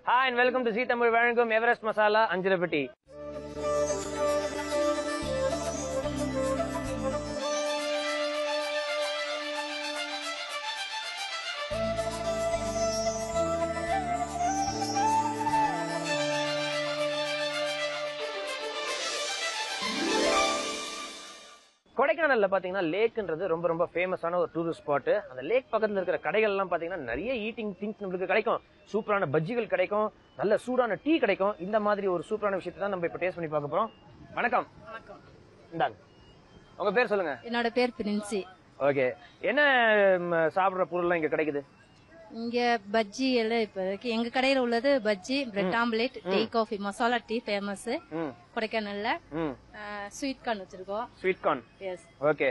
Hi and welcome to Zee Tamil Vazhangum Everest Masala Anjirapatti. கொடைக்கானல்ல பாத்தீங்கன்னா லேக்ன்றது ரொம்ப ரொம்ப ஃபேமஸான ஒரு டூரிஸ்ட் ஸ்பாட். அந்த லேக் பக்கத்துல இருக்கிற கடைகள் எல்லாம் பாத்தீங்கன்னா நிறைய ஈட்டிங் திங்ஸ் நம்மளுக்கு கிடைக்கும். சூப்பரான பஜ்ஜிகள் கிடைக்கும், நல்ல சூடான டீ கிடைக்கும். இந்த மாதிரி ஒரு சூப்பரான விஷயத்தை தான் நம்ம இப்ப டேஸ்ட் பண்ணி பார்க்க போறோம். வணக்கம். வணக்கம். இந்தாங்க, உங்க பேர் சொல்லுங்க. என்னோட பேர் பிரின்சி. ஓகே, என்ன சாப்பிடுற பொருள்லாம் இங்க கிடைக்குது? இங்க பஜ்ஜி எல்லாம் இப்ப இருக்கு. எங்க கடையில உள்ளது bajji, bread omelette, tea, coffee, masala tea famous கொடைக்கானல்ல. ஸ்வீட் கார்ன் வச்சிருக்கோம். Sweet corn, yes. Okay,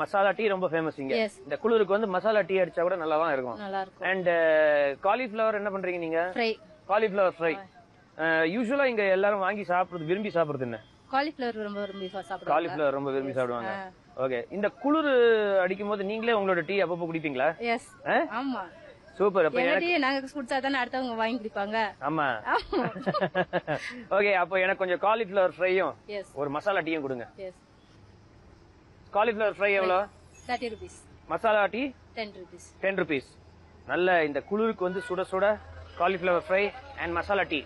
masala tea ரொம்ப ஃபேமஸ் இங்க. இந்த குளிருக்கு வந்து மசாலா டீ அடிச்சா கூட நல்லா தான் இருக்கும். நல்லா இருக்கும். அண்ட் காலிஃபிளவர் என்ன பண்றீங்க நீங்க? ஃப்ரை. Cauliflower fry. யூசுவலா இங்க எல்லாரும் வாங்கி சாப்பிடுறது, விரும்பி சாப்பிடுறது என்ன? காலிஃபிளவர் ரொம்ப விரும்பி சாப்பிடுவாங்க. காலிஃபிளவர் ரொம்ப விரும்பி சாப்பிடுவாங்க. ஓகே, இந்த குளிர் அடிக்கும் போது நீங்களே உங்களோட டீ அப்பப்போ குடிப்பீங்களா? எஸ். ஆமா. சூப்பர். அப்ப எனக்கு நாங்க குடிச்சா தானே அடுத்தவங்க வாங்கி குடிப்பாங்க. ஆமா. ஓகே, அப்ப எனக்கு கொஞ்சம் காலிஃபிளவர் ஃப்ரையும் ஒரு மசாலா டீயும் கொடுங்க. எஸ். காலிஃபிளவர் ஃப்ரை எவ்வளவு? 30 rupees. Masala tea 10 rupees. 10 rupees. நல்ல இந்த குளிருக்கு வந்து சுட சுட cauliflower fry and masala tea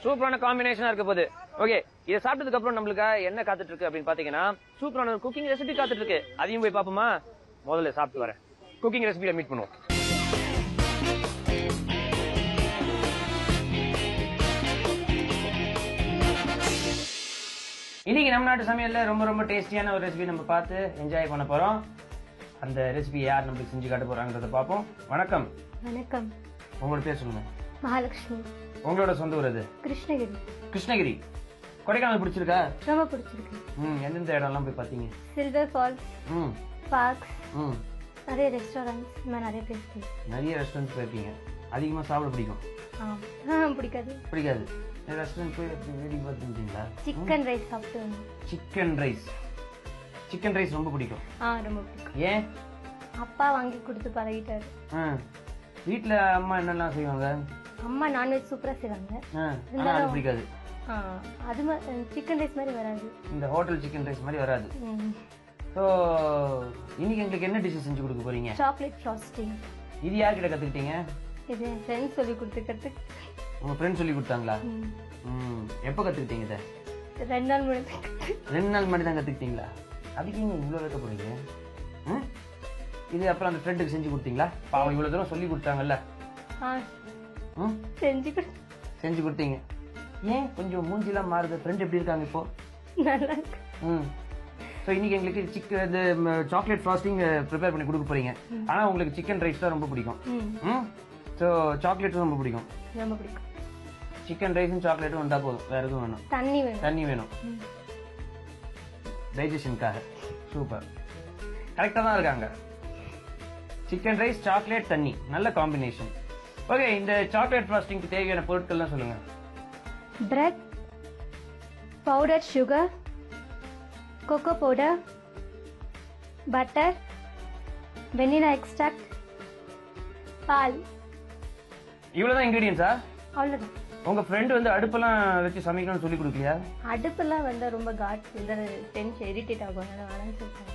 சூப்பரான காம்பினேஷனா இருக்க போகுது. ஓகே, இதை சாப்பிட்டதுக்கு அப்புறம் நம்மளுக்கு என்ன காத்துட்டு இருக்கு அப்படின்னு பாத்தீங்கன்னா சூப்பரான ஒரு குக்கிங் ரெசிபி காத்துட்டு இருக்கு. அதையும் போய் பாப்போமா? முதல்ல சாப்பிட்டு வரேன். குக்கிங் ரெசிபியில மீட் பண்ணுவோம். இன்னைக்கு நம்ம நாட்டு சமையல்ல ரொம்ப ரொம்ப டேஸ்டியான ஒரு ரெசிபி நம்ம பார்த்து என்ஜாய் பண்ண போறோம். அந்த ரெசிபி யார் நம்மளுக்கு செஞ்சு காட்ட போறாங்கறத பாப்போம். வணக்கம். வணக்கம். உங்களோட பேர் சொல்லுங்க. மகாலட்சுமி. உங்களோட சொந்த ஊர் எது? கிருஷ்ணகிரி. கிருஷ்ணகிரி. கொடைக்கானல் பிடிச்சிருக்கா? ரொம்ப பிடிச்சிருக்கு. எந்தெந்த இடம் எல்லாம் போய் பாத்தீங்க? சில்வர் ஃபால்ஸ், பார்க்ஸ், நிறைய ரெஸ்டாரண்ட்ஸ், நிறைய பிளேஸ். நிறைய ரெஸ்டாரண்ட்ஸ் போயிருக்கீங்க. அதிகமா சாப்பிட பிடிக்கும்? பிடிக்காது. பிடிக்காது. ரெஸ்டாரண்ட் போய் வேடிக்கை பார்த்துட்டீங்களா? சிக்கன் ரைஸ் சாப்பிட்டு. Chicken rice. சிக்கன் ரைஸ் ரொம்ப பிடிக்கும். ரொம்ப பிடிக்கும். ஏன்? அப்பா வாங்கி கொடுத்து பழகிட்டாரு. வீட்டுல அம்மா என்னெல்லாம் செய்வாங்க? அம்மா நான்வெஜ் சூப்பரா செய்வாங்க. அது பிடிக்காது. அது சிக்கன் ரைஸ் மாதிரி வராது. இந்த ஹோட்டல் சிக்கன் ரைஸ் மாதிரி வராது. சோ இன்னைக்கு எங்களுக்கு என்ன டிஷ் செஞ்சு கொடுக்க போறீங்க? Chocolate frosting. இது யார்கிட்ட கத்துக்கிட்டீங்க? இது என் ஃப்ரெண்ட் சொல்லி கொடுத்து. உங்க ஃப்ரெண்ட் சொல்லி கொடுத்தாங்களா? எப்ப கத்துக்கிட்டீங்க இத? 2 நாள் முன்னாடி. 2 நாள் முன்னாடி தான் கத்துக்கிட்டீங்களா? அதுக்கு நீங்க இவ்வளவு வைக்க போறீங்க? இது அப்புறம் அந்த ஃப்ரெண்டுக்கு செஞ்சு கொடுத்தீங்களா? பாவம் இவ்வளவு தூரம் சொல்லி கொடுத்தாங்கல்ல. செஞ்சு கொடுத்தீங்க. ஏன் கொஞ்சம் மூஞ்சிலாம் மாறுது? ஃப்ரெண்ட் எப்படி இருக்காங்க இப்போ? நல்லா இருக்கு. ஸோ இன்னைக்கு எங்களுக்கு சிக்கன் இந்த சாக்லேட் ஃப்ராஸ்டிங் ப்ரிப்பேர் பண்ணி கொடுக்க போறீங்க. ஆனா உங்களுக்கு சிக்கன் ரைஸ் தான் ரொம்ப பிடிக்கும். ஸோ சாக்லேட்டும் ரொம்ப பிடிக்கும். ரொம்ப பிடிக்கும். சிக்கன் ரைஸும் சாக்லேட்டும் வந்தா போதும், வேற எதுவும் வேணும்? தண்ணி வேணும் டைஜஷனுக்காக. சூப்பர், கரெக்டா தான் இருக்காங்க. சிக்கன் ரைஸ், சாக்லேட், தண்ணி, நல்ல காம்பினேஷன். ஓகே, இந்த சாக்லேட் ஃப்ராஸ்டிங்க்கு தேவையான பொருட்கள்லாம் சொல்லுங்க. Bread, powder sugar, cocoa powder, butter, vanilla extract, பால். இவ்வளவுதான் இன்கிரிடியன்ஸா? அவ்வளவுதான். உங்க ஃப்ரெண்ட் வந்து அடுப்பெல்லாம் வச்சு சமைக்கணும்னு சொல்லி கொடுக்கலையா? அடுப்பெல்லாம் வந்தா ரொம்ப காட் டென்ஷன் இரிட்டேட் ஆகும். வேணாம்னு சொல்லிட்டாங்க.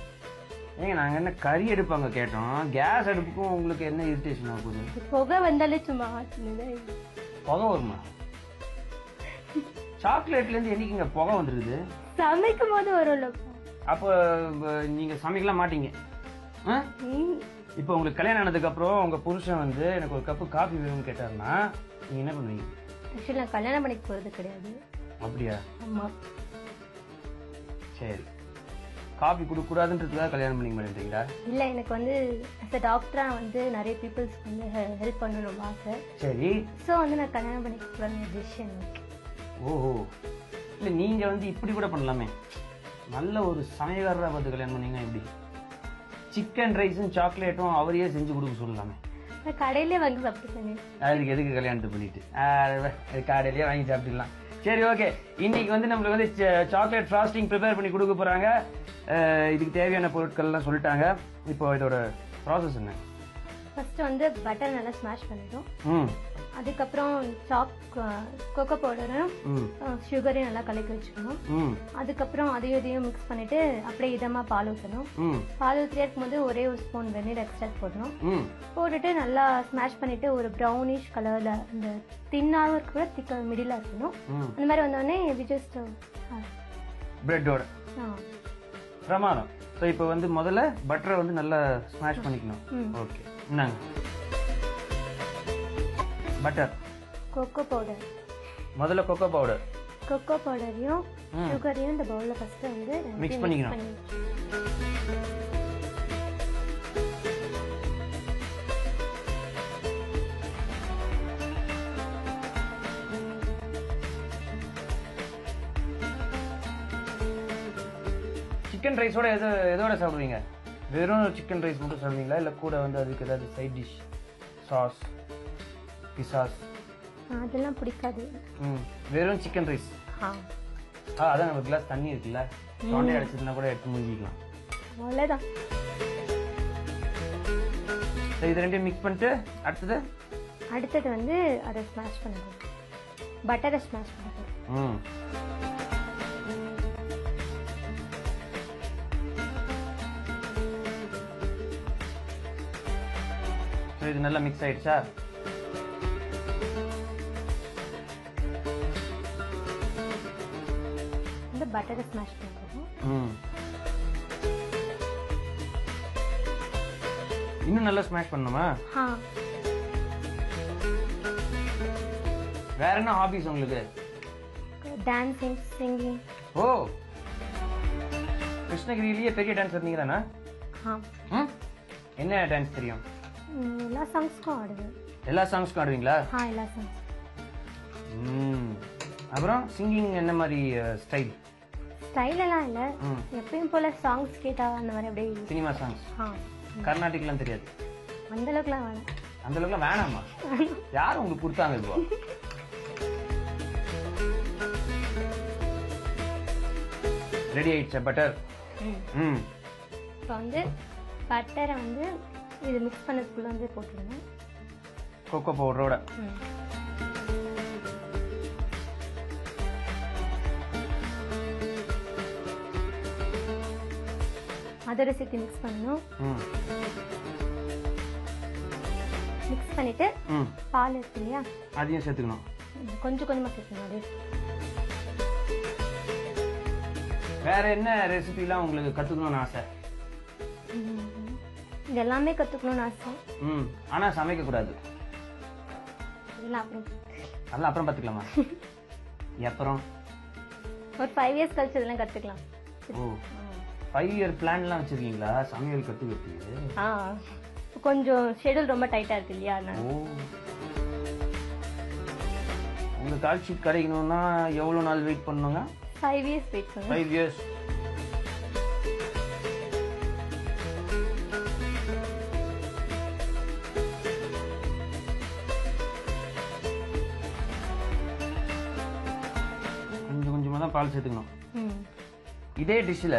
ஏங்க நாங்க என்ன கறி எடுப்பாங்க கேட்டோம். கேஸ் அடுப்புக்கும் உங்களுக்கு என்ன இரிட்டேஷன் ஆகுது? புகை வந்தாலே சும்மா புகை வருமா? சாக்லேட்ல இருந்து என்னைக்குங்க புகை வந்துருக்குது? சமைக்கும் போது வரும்ல. அப்போ நீங்க சமைக்கலாம் மாட்டீங்க. இப்ப உங்களுக்கு கல்யாணம் ஆனதுக்கு அப்புறம் உங்க புருஷன் வந்து எனக்கு ஒரு கப்பு காபி வேணும்னு கேட்டாருன்னா நீங்க என்ன பண்ணுவீங்க? ஆக்சுவலி நான் கல்யாணம் பண்ணிக்க போறது கிடையாது. அப்படியா? ஆமா. சரி, காபி குடுக்க கூடாதுன்றதுக்காக கல்யாணம் பண்ணிக்க மாட்டேங்கிறீங்களா? இல்ல, எனக்கு வந்து as a டாக்டரா வந்து நிறைய பீப்புள்ஸ்க்கு வந்து ஹெல்ப் பண்ணணும் ஆசை. சரி. சோ வந்து நான் கல்யாணம் பண்ணிக்க போற டிசிஷன். ஓஹோ, இல்ல நீங்க வந்து இப்படி கூட பண்ணலாமே. நல்ல ஒரு சமையல்காரரா பார்த்து கல்யாணம் பண்ணீங்கன்னா எப்படி? சிக்கன் ரைஸும் சாக்லேட்டும் அவரையே செஞ்சு கொடுக்க சொல்லலாமே. கடையிலே வாங்கி சாப்பிட்டு. அதுக்கு எதுக்கு கல்யாணத்தை பண்ணிட்டு கடையிலேயே வாங்கி சாப்பிட்டுலாம். சரி, ஓகே. இன்னைக்கு வந்து நம்மளுக்கு வந்து சாக்லேட் ஃப்ராஸ்டிங் ப்ரிப்பேர் பண்ணி கொடுக்க போறாங்க. இதுக்கு தேவையான பொருட்கள் எல்லாம் சொல்லிட்டாங்க. இப்போ இதோட ப்ராசஸ் என்ன? ஃபர்ஸ்ட் வந்து பட்டர் நல்லா ஸ்மாஷ் பண்ணிடும். அதுக்கப்புறம் கோகோ பவுடரும் சுகரையும் நல்லா கலக்கி வச்சுக்கணும். அதுக்கப்புறம் அதையும் மிக்ஸ் பண்ணிட்டு அப்படியே இதமா பால் ஊற்றணும். பால் ஊற்றிட்டே இருக்கும்போது ஒரே ஒரு ஸ்பூன் வெந்நீர் எக்ஸ்ட்ராக்ட் போடணும். போட்டுட்டு நல்லா ஸ்மாஷ் பண்ணிட்டு ஒரு ப்ரௌனிஷ் கலர்ல இந்த தின்னாவும் இருக்க திக்க மிடிலா இருக்கணும். அந்த மாதிரி வந்தோடனே ஜஸ்ட் பிரெட்டோட பிரமாதம். ஸோ இப்போ வந்து முதல்ல பட்டரை வந்து நல்லா ஸ்மாஷ் பண்ணிக்கணும். ஓகே, என்னங்க பட்டர், கோகோ பவுடர், முதல்ல கோகோ பவுடர், கோகோ பவுடரையும் சுகரையும் இந்த பவுல்ல ஃபர்ஸ்ட் வந்து மிக்ஸ் பண்ணிக்கணும். சிக்கன் ரைஸோட எதோட சாப்பிடுவீங்க? வெறும் சிக்கன் ரைஸ் மட்டும் சாப்பிடுவீங்களா இல்லை கூட வந்து அதுக்கு ஏதாவது சைட் டிஷ், சாஸ், பிசாஸ்? அதெல்லாம் பிடிக்காது. வெறும் சிக்கன் ரைஸ். அதான் நம்ம கிளாஸ் தண்ணி இருக்குல்ல, தொண்டை அடிச்சதுன்னா கூட எடுத்து மூழ்கிக்கலாம். அவ்வளோதான். இது ரெண்டையும் மிக்ஸ் பண்ணிட்டு அடுத்தது வந்து அதை ஸ்மாஷ் பண்ணுறது, பட்டரை ஸ்மாஷ் பண்ணுறது. இது நல்லா மிக்ஸ் ஆயிடுச்சா? இந்த பட்டரை ஸ்மாஷ் பண்ணுறோம். இன்னும் நல்லா ஸ்மாஷ் பண்ணணுமா? வேற என்ன ஹாபிஸ் உங்களுக்கு? Dancing, singing. ஓ, கிருஷ்ணகிரியிலேயே பெரிய டான்ஸர் நீங்க தானே? என்ன டான்ஸ் தெரியும்? எல்லா சாங்ஸ்க்கும் ஆடுவேன். எல்லா சாங்ஸ்க்கும் ஆடுவீங்களா? எல்லா சாங்ஸ். அப்புறம் சிங்கிங் என்ன மாதிரி ஸ்டைல்? ஸ்டைல் எல்லாம் இல்ல, எப்பயும் போல சாங்ஸ் கேட்டா அந்த மாதிரி அப்படியே. Cinema songs? கர்நாடிக்லாம் தெரியாது? அந்த அளவுக்குலாம் வேணாம். அந்த அளவுக்குலாம் வேணாமா? யார் உங்களுக்கு கொடுத்தாங்க இப்போ? ரெடி ஆயிடுச்சா பட்டர்? இப்போ வந்து பட்டரை வந்து இது மிக்ஸ் பண்ணதுக்குள்ள வந்து போட்டுருங்க, கோகோ பவுடரோட. அதோட சேர்த்து மிக்ஸ் பண்ணணும். மிக்ஸ் பண்ணிட்டு பால் இருக்கு இல்லையா, அதையும் சேர்த்துக்கணும். கொஞ்சம் கொஞ்சமா சேர்க்கணும். அப்படியே வேற என்ன ரெசிபிலாம் உங்களுக்கு கத்துக்கணும்னு ஆசை? இது எல்லாமே கத்துக்கணும்னு ஆசை. ஆனா சமைக்க கூடாது. அதெல்லாம் அப்புறம் பாத்துக்கலாமா? அப்புறம் ஒரு 5 இயர்ஸ் கழிச்சு இதெல்லாம் கத்துக்கலாம். ஓ, 5 இயர் பிளான்லாம் வச்சிருக்கீங்களா சமையல் கத்துக்கிறதுக்கு? கொஞ்சம் ஷெட்யூல் ரொம்ப டைட்டா இருக்கு இல்லையா? ஓ, உங்க கால் ஷீட் கிடைக்கணும்னா எவ்வளவு நாள் வெயிட் பண்ணுங்க? 5 இயர்ஸ் வெயிட் பண்ணுங்க. 5 இயர்ஸ். கொஞ்சம் கொஞ்சமா தான் பால் சேர்த்துக்கணும். இதே டிஷ்ல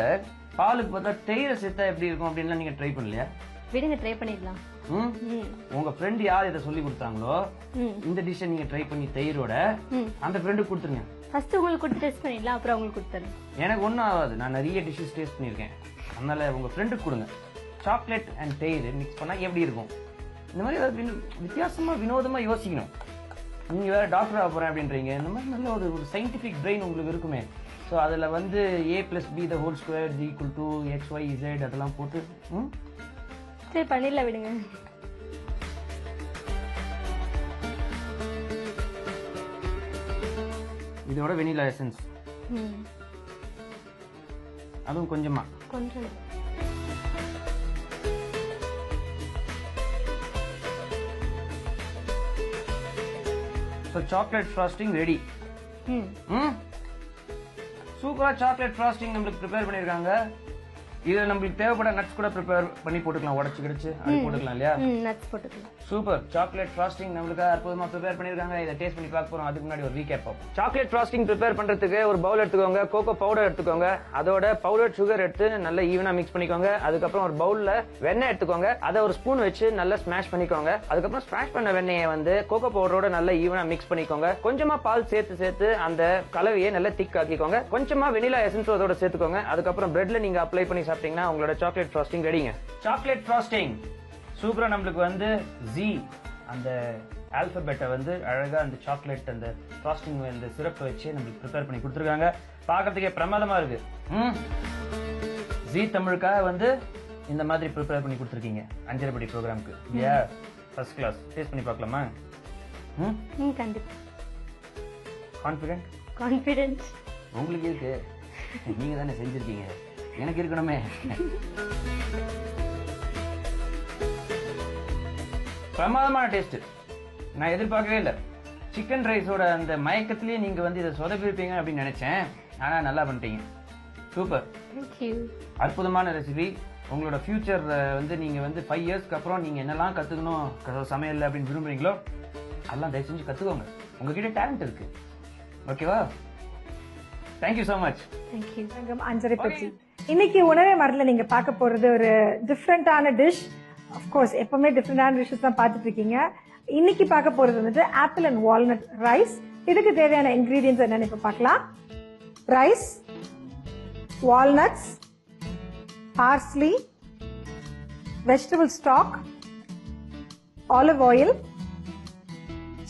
பாலுக்கு பார்த்தா தயிரை சேர்த்தா எப்படி இருக்கும் அப்படின்னு நீங்க ட்ரை பண்ணலையா? விடுங்க, ட்ரை பண்ணிடலாம். உங்க ஃப்ரெண்ட் யார் இதை சொல்லி கொடுத்தாங்களோ இந்த டிஷ்ஷை நீங்க ட்ரை பண்ணி தயிரோட அந்த ஃப்ரெண்டுக்கு கொடுத்துருங்க. ஃபர்ஸ்ட் உங்களுக்கு கொடுத்து டேஸ்ட் பண்ணிடலாம், அப்புறம் உங்களுக்கு கொடுத்துறேன். எனக்கு ஒன்றும் ஆகாது, நான் நிறைய டிஷ்ஷஸ் டேஸ்ட் பண்ணியிருக்கேன். அதனால உங்க ஃப்ரெண்டுக்கு கொடுங்க. சாக்லேட் அண்ட் தயிர் மிக்ஸ் பண்ணா எப்படி இருக்கும்? இந்த மாதிரி ஏதாவது வித்தியாசமா வினோதமா யோசிக்கணும். நீங்க வேற டாக்டர் ஆக போறேன் அப்படின்றீங்க. இந்த மாதிரி நல்ல ஒரு சயின்டிபிக் பிரெயின் உங்களுக்கு இருக்குமே. ஸோ அதில் வந்து a+b² =xyz அதெல்லாம் போட்டு சரி பண்ணிடலாம், விடுங்க. இதோட வெனிலா எசன்ஸ் அதுவும் கொஞ்சமா கொஞ்சம். So chocolate frosting ready. சூப்பரா சாக்லேட் ஃப்ராஸ்டிங் நம்மளுக்கு ப்ரிப்பேர் பண்ணிருக்காங்க. இதுல நம்மளுக்கு தேவைப்பட நட்ஸ் கூட ப்ரிப்பேர் பண்ணி போட்டுக்கலாம், உடைச்சு கிடைச்சு அது போட்டுக்கலாம் இல்லையா? நட்ஸ் போட்டுக்கலாம். சூப்பர். சாக்லேட் ஃப்ராஸ்டிங் நம்மளுக்கு அற்புதமா ப்ரிப்பேர் பண்ணிருக்காங்க. இதை டேஸ்ட் பண்ணி பார்க்க போறோம். அதுக்கு முன்னாடி ஒரு ரீகேப் பார்ப்போம். சாக்லேட் ஃப்ராஸ்டிங் ப்ரிப்பேர் பண்றதுக்கு ஒரு பவுல் எடுத்துக்கோங்க. கோகோ பவுடர் எடுத்துக்கோங்க. அதோட பவுடர் சுகர் எடுத்து நல்லா ஈவனா மிக்ஸ் பண்ணிக்கோங்க. அதுக்கப்புறம் ஒரு பவுல்ல வெண்ணெய் எடுத்துக்கோங்க. அதை ஒரு ஸ்பூன் வச்சு நல்லா ஸ்மாஷ் பண்ணிக்கோங்க. அதுக்கப்புறம் ஸ்மாஷ் பண்ண வெண்ணெயை வந்து கோகோ பவுடரோட நல்லா ஈவனா மிக்ஸ் பண்ணிக்கோங்க. கொஞ்சமா பால் சேர்த்து அந்த கலவையை நல்லா திக் ஆக்கிக்கோங்க. கொஞ்சமா வெனிலா எசன்ஸ் அதோட சேர்த்துக்கோங்க. அதுக்கப்புறம் பிரெட்ல நீங்க அப்ளை பண்ணி சாப்பிட்டீங்கன்னா உங்களோட சாக்லேட் ஃப்ராஸ்டிங் ரெடிங்க. சாக்லேட் ஃப்ராஸ்டிங் சூப்பரா நம்மளுக்கு வந்து ஜி அந்த ஆல்பபெட்டை வந்து அழகா அந்த சாக்லேட் அந்த ஃப்ராஸ்டிங் அந்த சிரப் வச்சு நம்மளுக்கு ப்ரிப்பேர் பண்ணி கொடுத்துருக்காங்க. பார்க்கறதுக்கே பிரமாதமா இருக்கு. ஜி தமிழுக்காக வந்து இந்த மாதிரி ப்ரிப்பேர் பண்ணி கொடுத்துருக்கீங்க அஞ்சரைப்படி ப்ரோக்ராமுக்கு. இல்லையா? First class. டேஸ்ட் பண்ணி பார்க்கலாமா? கண்டிப்பா. கான்ஃபிடென்ட் உங்களுக்கு இருக்கு. நீங்க தானே செஞ்சிருக்கீங்க, எனக்கு இருக்கணுமே. பிரமாதமான டேஸ்ட். நான் எதிர்பார்க்கவே இல்லை. சிக்கன் ரைஸோட அந்த மயக்கத்திலேயே நீங்க வந்து இதை சொதப்பிருப்பீங்க அப்படின்னு நினைச்சேன். ஆனா நல்லா பண்ணிட்டீங்க. சூப்பர். அற்புதமான ரெசிபி. உங்களோட ஃபியூச்சர் வந்து நீங்க வந்து 5 இயர்ஸ்க்கு அப்புறம் நீங்க என்னெல்லாம் கத்துக்கணும் சமையல் அப்படின்னு விரும்புறீங்களோ அதெல்லாம் தயவு செஞ்சு கத்துக்கோங்க. உங்ககிட்ட டேலண்ட் இருக்கு. ஓகேவா? Thank you so much. அஞ்சரை பச்சி. இன்னைக்கு உணவே மரத்துல நீங்க பார்க்க போறது ஒரு டிஃப்ரெண்டான டிஷ். அஃப்கோர்ஸ் எப்பவுமே டிஃப்ரெண்டான டிஷ்ஷஸ் தான் பார்த்துட்டு இருக்கீங்க. இன்னைக்கு பார்க்க போறது வந்துட்டு ஆப்பிள் அண்ட் வால்நட் ரைஸ். இதுக்கு தேவையான இன்கிரீடியன்ஸ் என்னன்னு இப்ப பார்க்கலாம். Rice, walnuts, parsley, vegetable stock, olive oil,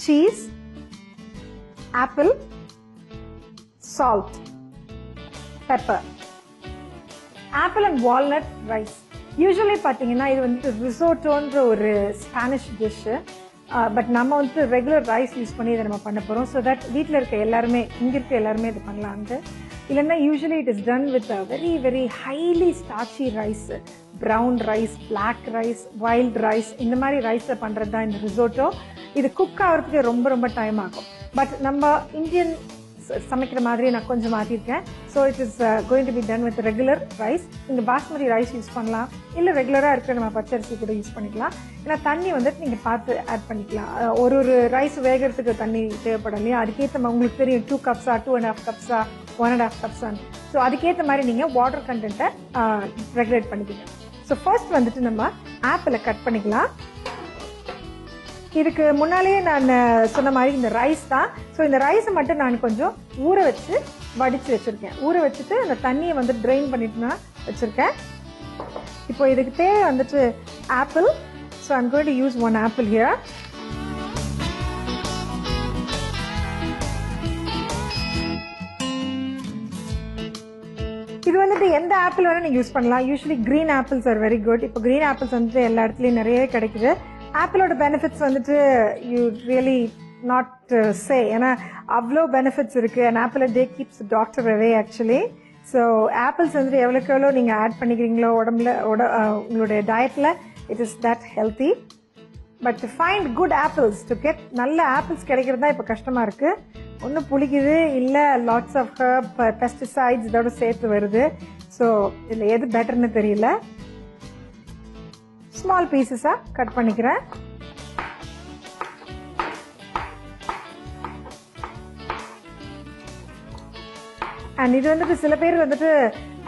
cheese, apple, salt, pepper. Apple and walnut rice usually பார்த்தீங்கன்னா இது வந்துட்டு ரிசோட்டோன்ற ஒரு ஸ்பானிஷ் டிஷ்ஷு. பட் நம்ம வந்துட்டு ரெகுலர் ரைஸ் யூஸ் பண்ணி இதை நம்ம பண்ண போகிறோம். ஸோ தட் வீட்டில் இருக்க எல்லாருமே இங்கே இருக்க எல்லாருமே இது பண்ணலான்ட்டு. இல்லைன்னா usually it is done with very very highly starchy rice, brown rice, black rice, wild rice, இந்த மாதிரி ரைஸை பண்ணுறது தான் இந்த ரிசோட்டோ. இது குக் ஆகிறதுக்கு ரொம்ப ரொம்ப டைம் ஆகும். பட் நம்ம இந்தியன் சமைக்கிற மாதிரி நான் கொஞ்சம் மாற்றிருக்கேன். So it is going to be done with regular rice. நீங்கள் பாஸ்மதி ரைஸ் யூஸ் பண்ணலாம், இல்லை ரெகுலராக இருக்கிற நம்ம பச்சரிசி கூட யூஸ் பண்ணிக்கலாம். ஏன்னா தண்ணி வந்துட்டு நீங்கள் பார்த்து ஆட் பண்ணிக்கலாம். ஒரு ரைஸ் வேகிறதுக்கு தண்ணி தேவைப்படும் இல்லையா? அதுக்கேற்ற உங்களுக்கு தெரியும் 2 கப்ஸா, 2.5 கப்ஸா, 1.5 கப்ஸான்னு. ஸோ அதுக்கேற்ற மாதிரி நீங்கள் வாட்டர் கண்டென்ட்டை ரெகுலேட் பண்ணிக்கோங்க. ஸோ ஃபர்ஸ்ட் வந்துட்டு நம்ம ஆப்பிளை கட் பண்ணிக்கலாம். இதுக்கு முன்னாலேயே நான் சொன்ன மாதிரி இந்த ரைஸ் தான். ஸோ இந்த ரைஸை மட்டும் நான் கொஞ்சம் ஊற வச்சு வடித்து வச்சுருக்கேன். ஊற வச்சுட்டு அந்த தண்ணியை வந்து ட்ரெயின் பண்ணிட்டு நான் வச்சுருக்கேன். இப்போ இதுக்கு தேவை வந்துட்டு apple. So I'm going to use 1 apple here. இது வந்துட்டு எந்த ஆப்பிள் வேணால் நீங்கள் யூஸ் பண்ணலாம். Usually green apples are very good. இப்போ க்ரீன் ஆப்பிள்ஸ் வந்துட்டு எல்லா இடத்துலையும் நிறைய கிடைக்குது. ஆப்பிளோட பெனிஃபிட்ஸ் வந்துட்டு யூ ரியலி நாட் சே. ஏன்னா அவ்வளோ பெனிஃபிட்ஸ் இருக்குது. And apple day keeps doctor away actually. So apples வந்துட்டு எவ்வளோக்கு எவ்வளோ நீங்கள் ஆட் பண்ணிக்கிறீங்களோ உடம்புல உங்களுடைய டயட்டில் it is that healthy. But to find good apples, to get நல்ல ஆப்பிள்ஸ் கிடைக்கிறது தான் இப்போ கஷ்டமாக இருக்குது. ஒன்று புளிக்குது, இல்லை லாட்ஸ் ஆஃப் ஹர்ப், பெஸ்டிசைட்ஸ் இதோட சேர்த்து வருது. ஸோ இதில் எது பெட்டர்னு தெரியல. ஸ்மால் பீசஸாக கட் பண்ணிக்கிறேன். அண்ட் இது வந்துட்டு சில பேர் வந்துட்டு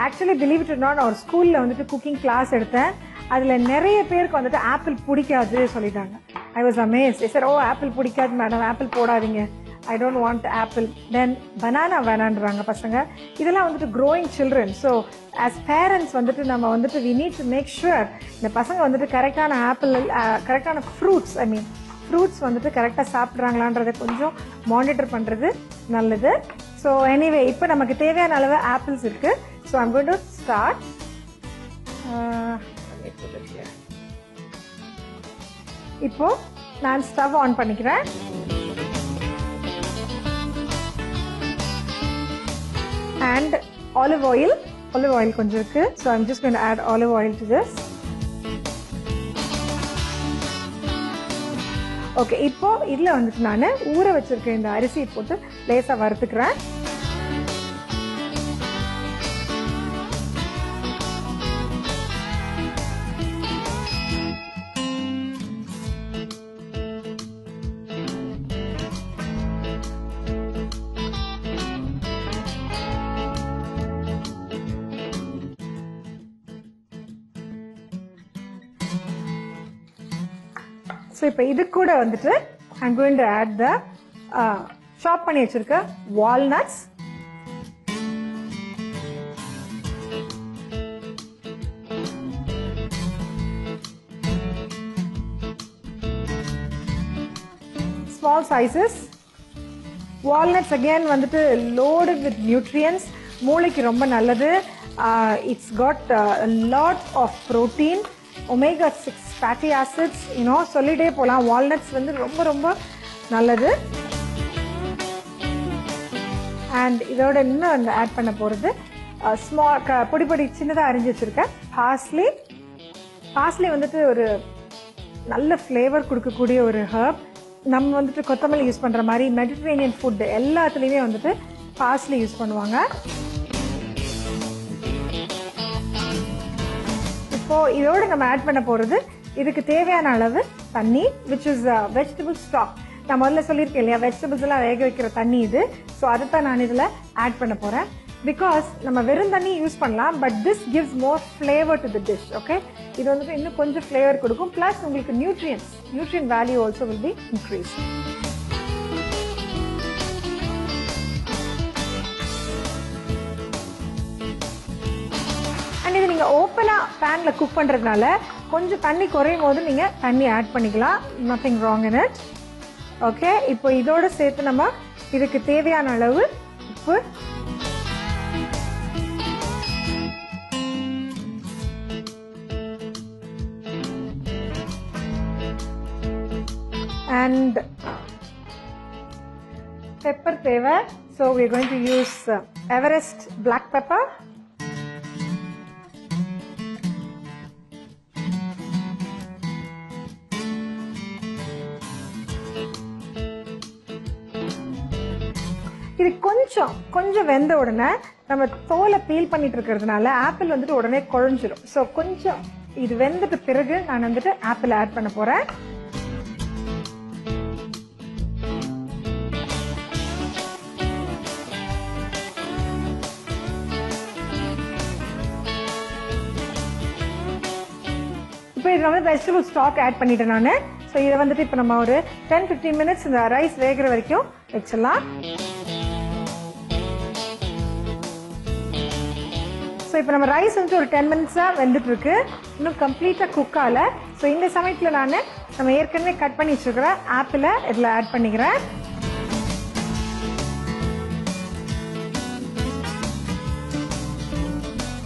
actually believe it or not, ஒரு ஸ்கூலில் வந்துட்டு குக்கிங் கிளாஸ் எடுத்தேன். அதில் நிறைய பேருக்கு வந்துட்டு ஆப்பிள் பிடிக்காது சொல்லிட்டாங்க. I was amazed. Sir oh apple பிடிக்காது மேடம், ஆப்பிள் போடாதீங்க, I don't want apple. Then banana வேணான்றாங்க பசங்க. இதெல்லாம் வந்துட்டு growing children. So as parents வந்துட்டு நம்ம வந்துட்டு we need to make sure இந்த பசங்க வந்துட்டு கரெக்டான ஆப்பிள், கரெக்டான ஃப்ரூட்ஸ், ஐ மீன் ஃப்ரூட்ஸ் வந்துட்டு கரெக்டாக சாப்பிட்றாங்களான்றதை கொஞ்சம் மானிட்டர் பண்ணுறது நல்லது. ஸோ எனிவே இப்போ நமக்கு தேவையான அளவு ஆப்பிள்ஸ் இருக்குது. So I'm going to start. இப்போ நான் ஸ்டவ் ஆன் பண்ணிக்கிறேன். And olive oil கொஞ்சம் இருக்கு. So I'm just going to add olive oil to this. Okay, இப்போ இதில் வந்துட்டு நான் ஊற வச்சிருக்கேன் இந்த அரிசி போட்டு லேசாக வறுத்துக்கிறேன். ஸோ இப்போ இது கூட வந்துட்டு I'm going to add the chop பண்ணி வச்சிருக்க walnuts. Small sizes. Walnuts again வந்துட்டு loaded with nutrients. மூளைக்கு ரொம்ப நல்லது. It's got a lot of protein, omega-6 fatty acids, சொல்லிட்டே போலாம். Walnuts வந்து ரொம்ப ரொம்ப நல்லது. And இதோட இன்னும் ஆட் பண்ண போறது ஸ்மால் பொடி சின்னதா அரிஞ்சு வச்சிருக்கேன் parsley. parsley வந்துட்டு ஒரு நல்ல ஃப்ளேவர் கொடுக்கக்கூடிய ஒரு ஹர்ப். நம்ம வந்துட்டு கொத்தமல்லி யூஸ் பண்ற மாதிரி மெடிட்டரேனியன் ஃபுட் எல்லாத்துலயுமே வந்துட்டு பார்ஸ்லி யூஸ் பண்ணுவாங்க. இப்போ இதோட நம்ம ஆட் பண்ண போறது இதுக்கு தேவையான அளவு தண்ணி, which is vegetable stock. நான் முதல்ல சொல்லியிருக்கேன் இல்லையா, வெஜிடபிள்ஸ் எல்லாம் வேக வைக்கிற தண்ணி இது. ஸோ அதைத்தான் நான் இதுல ஆட் பண்ண போறேன். பிகாஸ் நம்ம வெறும் தண்ணி யூஸ் பண்ணலாம், but this gives more flavour to the dish. Okay, இது வந்துட்டு இன்னும் கொஞ்சம் ஃபிளேவர் கொடுக்கும். பிளஸ் உங்களுக்கு nutrient value also will be increase. And இது நீங்க ஓப்பனா பேன்ல குக் பண்றதுனால கொஞ்சம் தண்ணி குறையும் போது நீங்க தண்ணி ஆட் பண்ணிக்கலாம். Nothing wrong in it. Okay, இப்போ இதோட சேர்த்து நம்ம இதுக்கு தேவையான அளவு உப்பு, and pepper தேவை. So we are going to use Everest black pepper. இது கொஞ்சம் வெந்த உடனே நம்ம தோலை பீல் பண்ணிட்டு இருக்கிறதுனால ஆப்பிள் வந்துட்டு உடனே குழஞ்சிரும். ஸோ கொஞ்சம் இது வெந்துட்டு பிறகு நான் வந்துட்டு ஆப்பிள் ஆட் பண்ண போறேன். இப்போ இது வந்து வெஜிடபிள் ஸ்டாக் ஆட் பண்ணிட்டேன் நான். ஸோ இதை வந்துட்டு இப்போ நம்ம ஒரு 10-15 மினிட்ஸ் இந்த ரைஸ் வேகிற வரைக்கும் வச்சிடலாம். ஸோ இப்போ நம்ம ரைஸ் வந்துட்டு ஒரு 10 மினிட்ஸாக வெந்துட்டு இருக்கு, இன்னும் கம்ப்ளீட்டாக குக் ஆகல. ஸோ இந்த சமயத்தில் நம்ம ஏற்கனவே கட் பண்ணி வச்சுருக்கிற ஆப்பிளை இதில் ஆட் பண்ணிக்கிறேன்.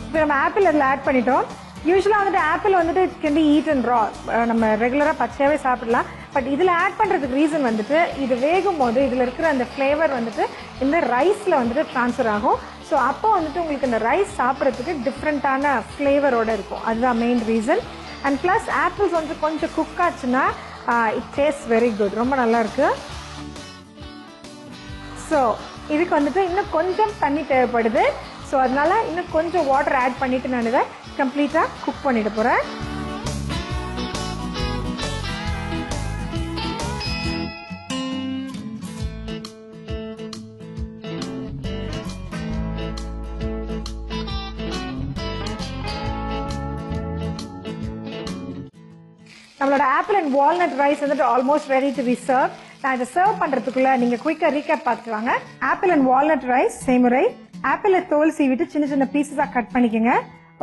இப்போ நம்ம ஆப்பிள் இதில் ஆட் பண்ணிட்டோம். யூஸ்வலாக வந்துட்டு ஆப்பிள் வந்துட்டு இட் கேன் பி ஈட்டன் ரா, நம்ம ரெகுலராக பச்சையாகவே சாப்பிடலாம். பட் இதில் ஆட் பண்ணுறதுக்கு ரீசன் வந்துட்டு இது வேகும் போது இதில் இருக்கிற அந்த ஃப்ளேவர் வந்துட்டு இந்த ரைஸில் வந்துட்டு ட்ரான்ஸ்ஃபர் ஆகும். ஸோ அப்போ வந்துட்டு உங்களுக்கு இந்த ரைஸ் சாப்பிட்றதுக்கு டிஃப்ரெண்ட்டான ஃப்ளேவரோடு இருக்கும். அதுதான் main reason. And plus apples வந்து கொஞ்சம் குக் ஆச்சுன்னா இட் டேஸ்ட் வெரி குட், ரொம்ப நல்லா இருக்கு. ஸோ இதுக்கு வந்துட்டு இன்னும் கொஞ்சம் தண்ணி தேவைப்படுது. ஸோ அதனால இன்னும் கொஞ்சம் வாட்டர் ஆட் பண்ணிட்டு நான் இதை கம்ப்ளீட்டாக குக் பண்ணிட போகிறேன். நம்மளோட ஆப்பிள் அண்ட் வால்நட் ரைஸ் வந்துட்டு almost ready to be serve. நான் இதை சர்வ் பண்றதுக்குள்ள நீங்க குயிக்கா ரீகேப் பார்த்துட்டு வாங்க. ஆப்பிள் அண்ட் வால்நட் ரைஸ் செய்முறை: ஆப்பிளை தோல் சீவிட்டு சின்ன சின்ன பீசஸா கட் பண்ணிக்கோங்க.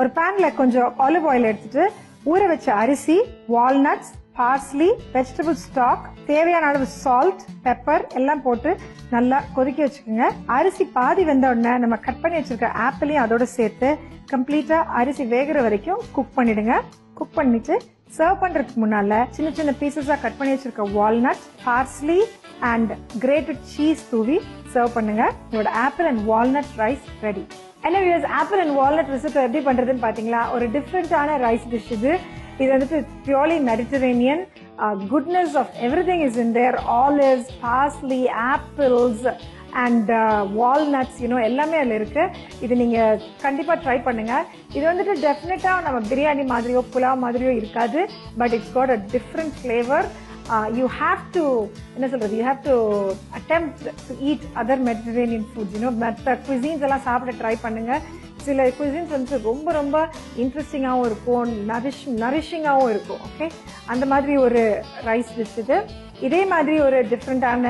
ஒரு பேன்ல கொஞ்சம் ஆலிவ் ஆயில் எடுத்துட்டு ஊற வச்ச அரிசி, வால்நட்ஸ், பார்ஸ்லி, வெஜிடபிள் ஸ்டாக், தேவையான அளவு சால்ட், பெப்பர் எல்லாம் போட்டு நல்லா கொதிக்க வச்சுக்கோங்க. அரிசி பாதி வெந்த உடனே நம்ம கட் பண்ணி வச்சிருக்க ஆப்பிளையும் அதோட சேர்த்து கம்ப்ளீட்டா அரிசி வேகிற வரைக்கும் குக் பண்ணிடுங்க. குக் பண்ணிட்டு சர்வ் பண்றதுக்கு முன்னால சின்ன சின்ன பீசஸா கட் பண்ணி வச்சிருக்க walnut, parsley and grated cheese தூவி சர்வ் பண்ணுங்க. உங்களோட apple and walnut rice ready. என்ன views, apple and walnut recipe எப்படி பண்றதுன்னு பாத்தீங்களா? ஒரு டிஃப்ரெண்டான ரைஸ் டிஷ் இது. இது வந்துட்டு purely Mediterranean. Goodness of everything is in there. Olives, parsley, apples and walnuts, எல்லாமே அதில் இருக்கு. இது நீங்க கண்டிப்பா ட்ரை பண்ணுங்க. இது வந்துட்டு டெஃபினட்டா நம்ம பிரியாணி மாதிரியோ புலாவ் மாதிரியோ இருக்காது. But it's got a different flavour. You have to attempt to eat other Mediterranean foods. மற்ற cuisines எல்லாம் சாப்பிட ட்ரை பண்ணுங்க. சில குசின்ஸ் வந்து ரொம்ப ரொம்ப இன்ட்ரெஸ்டிங்காகவும் இருக்கும், நரிஷிங்காகவும் இருக்கும். ஓகே, அந்த மாதிரி ஒரு ரைஸ் டிஷ் இது. இதே மாதிரி ஒரு டிஃப்ரெண்டான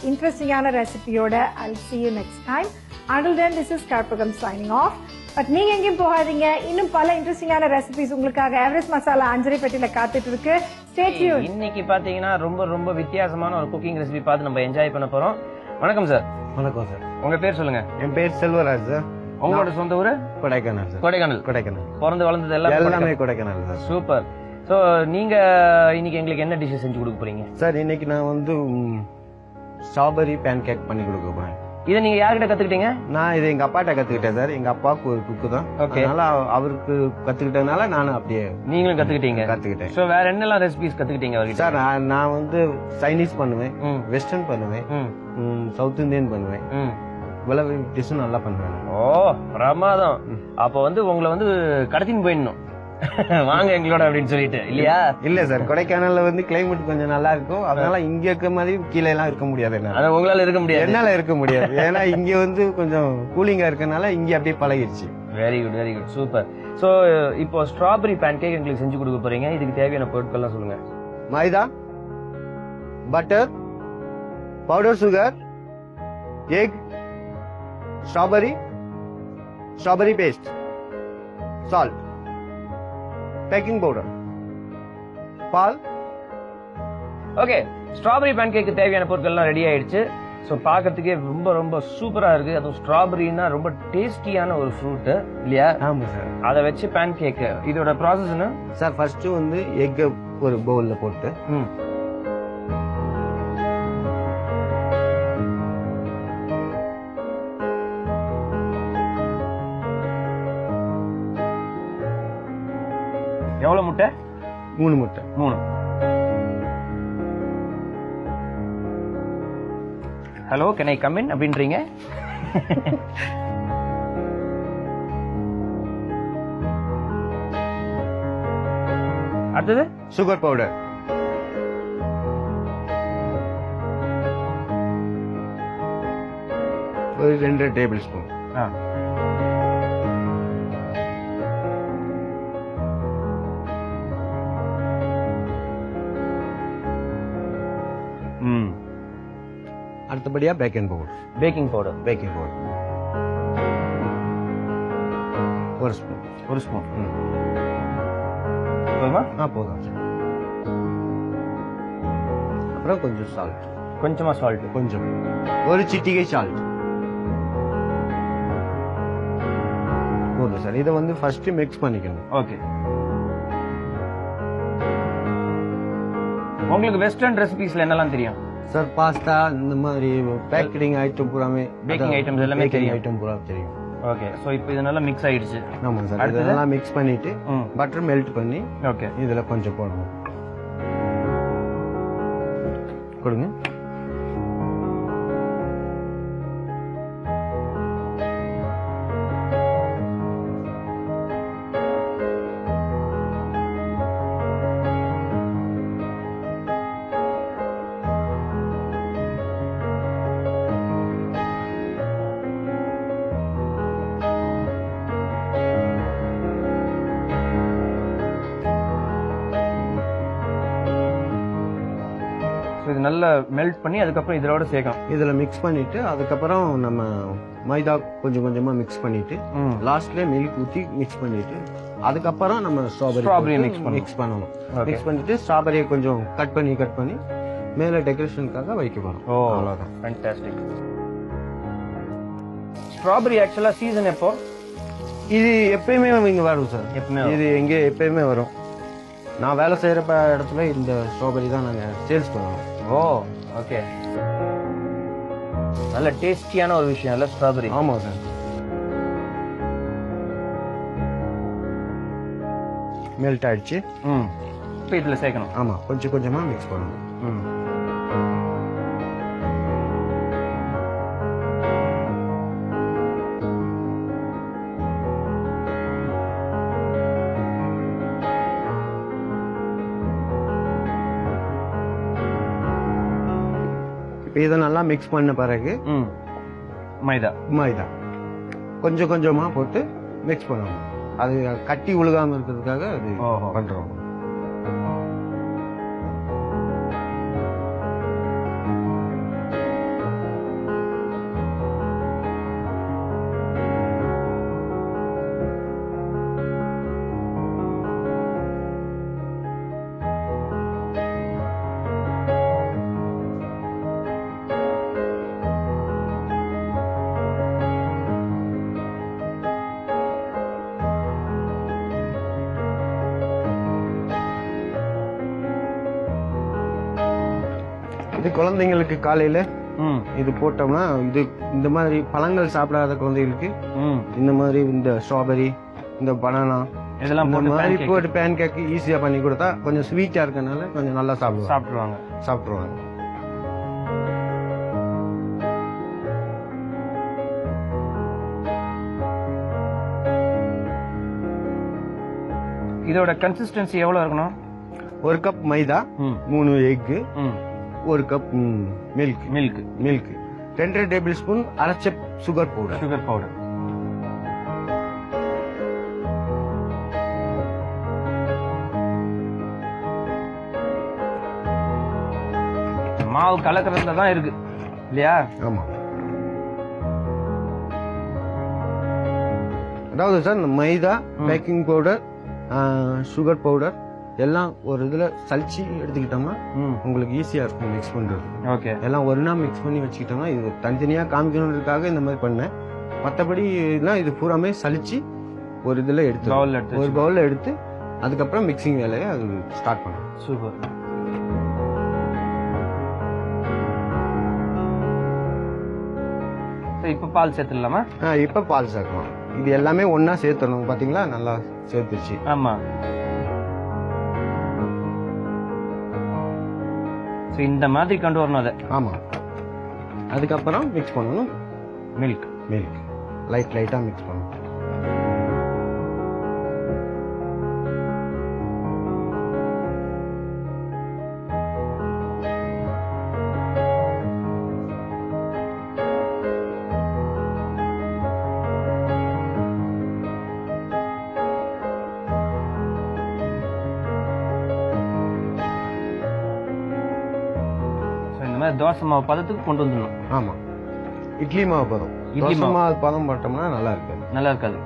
இன்ட்ரெஸ்டிங்கான ரெசிபியோட I'll see you next time. Until then, this is Karpagam signing off. But நீங்க எங்கேயும் போகாதீங்க, இன்னும் பல இன்ட்ரெஸ்டிங்கான ரெசிபிஸ் உங்களுக்காக எவரெஸ்ட் மசாலா அஞ்சரைப்பேட்டையில காத்துட்டு இருக்கு. Stay tuned. இன்னைக்கு பாத்தீங்கன்னா ரொம்ப ரொம்ப வித்தியாசமான ஒரு குக்கிங் ரெசிபி பார்த்து நம்ம என்ஜாய் பண்ண போறோம். வணக்கம் சார். வணக்கம் சார். உங்க பேர் சொல்லுங்க. என் பேர் செல்வராஜ் சார். உங்களோட சொந்த ஊரு? கொடைக்கானல் சார். கொடைக்கானல். பிறந்து வளர்ந்தது எல்லாமே கொடைக்கானல் சார். சூப்பர். சோ நீங்க இன்னைக்கு எங்களுக்கு என்ன டிஷ் செஞ்சு கொடுக்க போறீங்க? சார் இன்னைக்கு நான் வந்து ஸ்ட்ராபெரி பேன் கேக் பண்ணி கொடுக்க போறேன். இதை நீங்க யார்கிட்ட கத்துக்கிட்டீங்க? நான் இது எங்க அப்பாட்ட கத்துக்கிட்டேன் சார். எங்க அப்பாவுக்கு ஒரு குக்கு தான். அதனால அவருக்கு கத்துக்கிட்டதுனால நானும் அப்படியே நீங்களும் கத்துக்கிட்டேன். சோ வேற என்னெல்லாம் ரெசிபிஸ் கத்துக்கிட்டீங்க அவர்கிட்ட? சார் நான் வந்து சைனீஸ் பண்ணுவேன், வெஸ்டர்ன் பண்ணுவேன், சவுத் இந்தியன் பண்ணுவேன், இவ்வளவு டிஷ்ஷும் நல்லா பண்ணுவேன். ஓ பிரமாதம். அப்ப வந்து உங்களை வந்து கடத்தின்னு போயிடணும் வாங்க எங்களோட அப்படின்னு சொல்லிட்டு இல்லையா? இல்ல சார், கொடைக்கானல்ல வந்து கிளைமேட் கொஞ்சம் நல்லா இருக்கும். அதனால இங்க இருக்க மாதிரி கீழே எல்லாம் இருக்க முடியாது. உங்களால இருக்க முடியாது. என்னால இருக்க முடியாது. ஏன்னா இங்க வந்து கொஞ்சம் கூலிங்கா இருக்கனால இங்க அப்படியே பழகிடுச்சு. Very good super. சோ இப்போ ஸ்ட்ராபெரி பேன் கேக் எங்களுக்கு செஞ்சு கொடுக்க போறீங்க. இதுக்கு தேவையான பொருட்கள்லாம் சொல்லுங்க. மைதா, butter, powder sugar, egg, strawberry paste, salt, baking powder, பால். ஓகே, ஸ்ட்ராபெரி பேன் கேக்கு தேவையான பொருட்கள் எல்லாம் ரெடி ஆயிடுச்சு. ஸோ பார்க்கறதுக்கே ரொம்ப ரொம்ப சூப்பரா இருக்கு. அதுவும் ஸ்ட்ராபெரினா ரொம்ப டேஸ்டியான ஒரு ஃப்ரூட் இல்லையா? ஆமா சார். அதை வச்சு பேன் கேக். இதோட ப்ராசஸ் என்ன சார்? ஃபர்ஸ்ட் வந்து எக் ஒரு பவுல்ல போட்டு எவ்வளவு முட்டை? 3 முட்டை. 3. Hello, can I come in அப்படின்றீங்க? அடுத்தது சுகர் பவுடர், ஒரு 2 டேபிள் ஸ்பூன். அடுத்தபடியா பேக்கிங் பவுடர் ஒரு ஸ்பூன். போதும். அப்புறம் கொஞ்சம் சால்ட், கொஞ்சமா சால்ட், கொஞ்சம் ஒரு சிட்டிகை சால்ட் போதும் சார். இதை வந்து ஃபர்ஸ்ட் மிக்ஸ் பண்ணிக்கணும். ஓகே. உங்களுக்கு வெஸ்டர்ன் ரெசிபிஸ்ல என்னெல்லாம் தெரியும் சார்? பாஸ்தா, இந்த மாதிரி பேக்கிங் ஐட்டம் பூராமே, பேக்கிங் ஐட்டம்ஸ் எல்லாமே தெரியும். ஐட்டம் பூரா தெரியும். ஓகே. சோ இப்போ இது நல்லா மிக்ஸ் ஆயிடுச்சு. ஆமா சார். இதெல்லாம் மிக்ஸ் பண்ணிட்டு பட்டர் மெல்ட் பண்ணி ஓகே இதுல கொஞ்சம் போடணும். கொடுங்க. இது நல்லா மெல்ட் பண்ணி அதுக்கப்புறம் இதோட சேர்க்கணும். இதுல மிக்ஸ் பண்ணிட்டு அதுக்கப்புறம் நம்ம மைதா கொஞ்சம் கொஞ்சமா மிக்ஸ் பண்ணிட்டு லாஸ்ட்ல மில்க் ஊத்தி மிக்ஸ் பண்ணிட்டு அதுக்கப்புறம் நம்ம ஸ்ட்ராபெரி மிக்ஸ் பண்ணணும். மிக்ஸ் பண்ணிட்டு ஸ்ட்ராபெரியை கொஞ்சம் கட் பண்ணி மேல டெக்கரேஷனுக்காக வைக்க போறோம். அவ்வளவுதான். ஃபேண்டாஸ்டிக். ஸ்ட்ராபெரி ஆக்சுவலா சீசன் எப்போ? இது எப்பயுமே இங்க வரும் சார். இது எங்க எப்பயுமே வரும். நான் வேலை செய்யற இடத்துல இந்த ஸ்ட்ராபெரி தான் நாங்க சேல்ஸ் பண்ணுவோம். ஓ ஓகே. நல்ல டேஸ்டியான ஒரு விஷயம் இல்ல ஸ்ட்ராபெரி? ஆமா சார். மெல்ட் ஆயிடுச்சு. இப்போ இதுல சேர்க்கணும். ஆமா, கொஞ்சம் கொஞ்சமா மிக்ஸ் பண்ணணும். இதை நல்லா மிக்ஸ் பண்ண பிறகு மைதா கொஞ்சம் கொஞ்சமா போட்டு மிக்ஸ் பண்ணணும். அது கட்டி உழுகாம இருக்கிறதுக்காக அது பண்றோம். இது குழந்தைங்களுக்கு காலையில இது போட்டோம்னா இது இந்த மாதிரி பழங்கள் சாப்பிடாத குழந்தைகளுக்கு இந்த மாதிரி இந்த ஸ்ட்ராபெரி இந்த பனானா இதெல்லாம் போட்டு பேன் கேக் ஈஸியா பண்ணி கொடுத்தா கொஞ்சம் ஸ்வீட்டா இருக்கனால கொஞ்சம் நல்லா சாப்பிடுவாங்க. இதோட கன்சிஸ்டன்சி எவ்வளவு இருக்கணும்? 1 கப் மைதா, 3 egg, 1 cup milk 2 table spoon அரைச்ச சுகர் பவுடர். மாவு கலக்கிறதுல தான் இருக்கு இல்லையா? ஆமா. அதாவது சார் மைதா, பேக்கிங் பவுடர், சுகர் பவுடர் எல்லாம் ஒரு இதுல சலிச்சு எடுத்துக்கிட்டோம்னா உங்களுக்கு ஈஸியா இருக்கும் மிக்ஸ் பண்றது. ஓகே. எல்லாம் ஒண்ணா மிக்ஸ் பண்ணி வச்சுக்கிட்டோம்னா இது தனித்தனியா காமிக்கணுன்றதுக்காக இந்த மாதிரி பண்ணேன். மற்றபடி இது பூராமே சலிச்சு ஒரு இதுல எடுத்து ஒரு பவுல்ல எடுத்து அதுக்கப்புறம் மிக்சிங் வேலையை அது ஸ்டார்ட் பண்ணும். சூப்பர். இப்ப பால் சேர்த்துடலாமா? இப்ப பால் சேர்க்கலாம். இது எல்லாமே ஒன்னா சேர்த்தணும். பாத்தீங்களா, நல்லா சேர்த்துச்சு. ஆமா. இந்த மாதிரி கொண்டு வரணும் அதை. ஆமா. அதுக்கப்புறம் மிக்ஸ் பண்ணணும். மில்க் லைட்டா மிக்ஸ் பண்ணணும். தோசை மாவு பதத்துக்கு கொண்டு வந்துடணும். ஆமா. இட்லி மாவு பதம். இட்லி மாவு பதம் போட்டோம்னா நல்லா இருக்காது.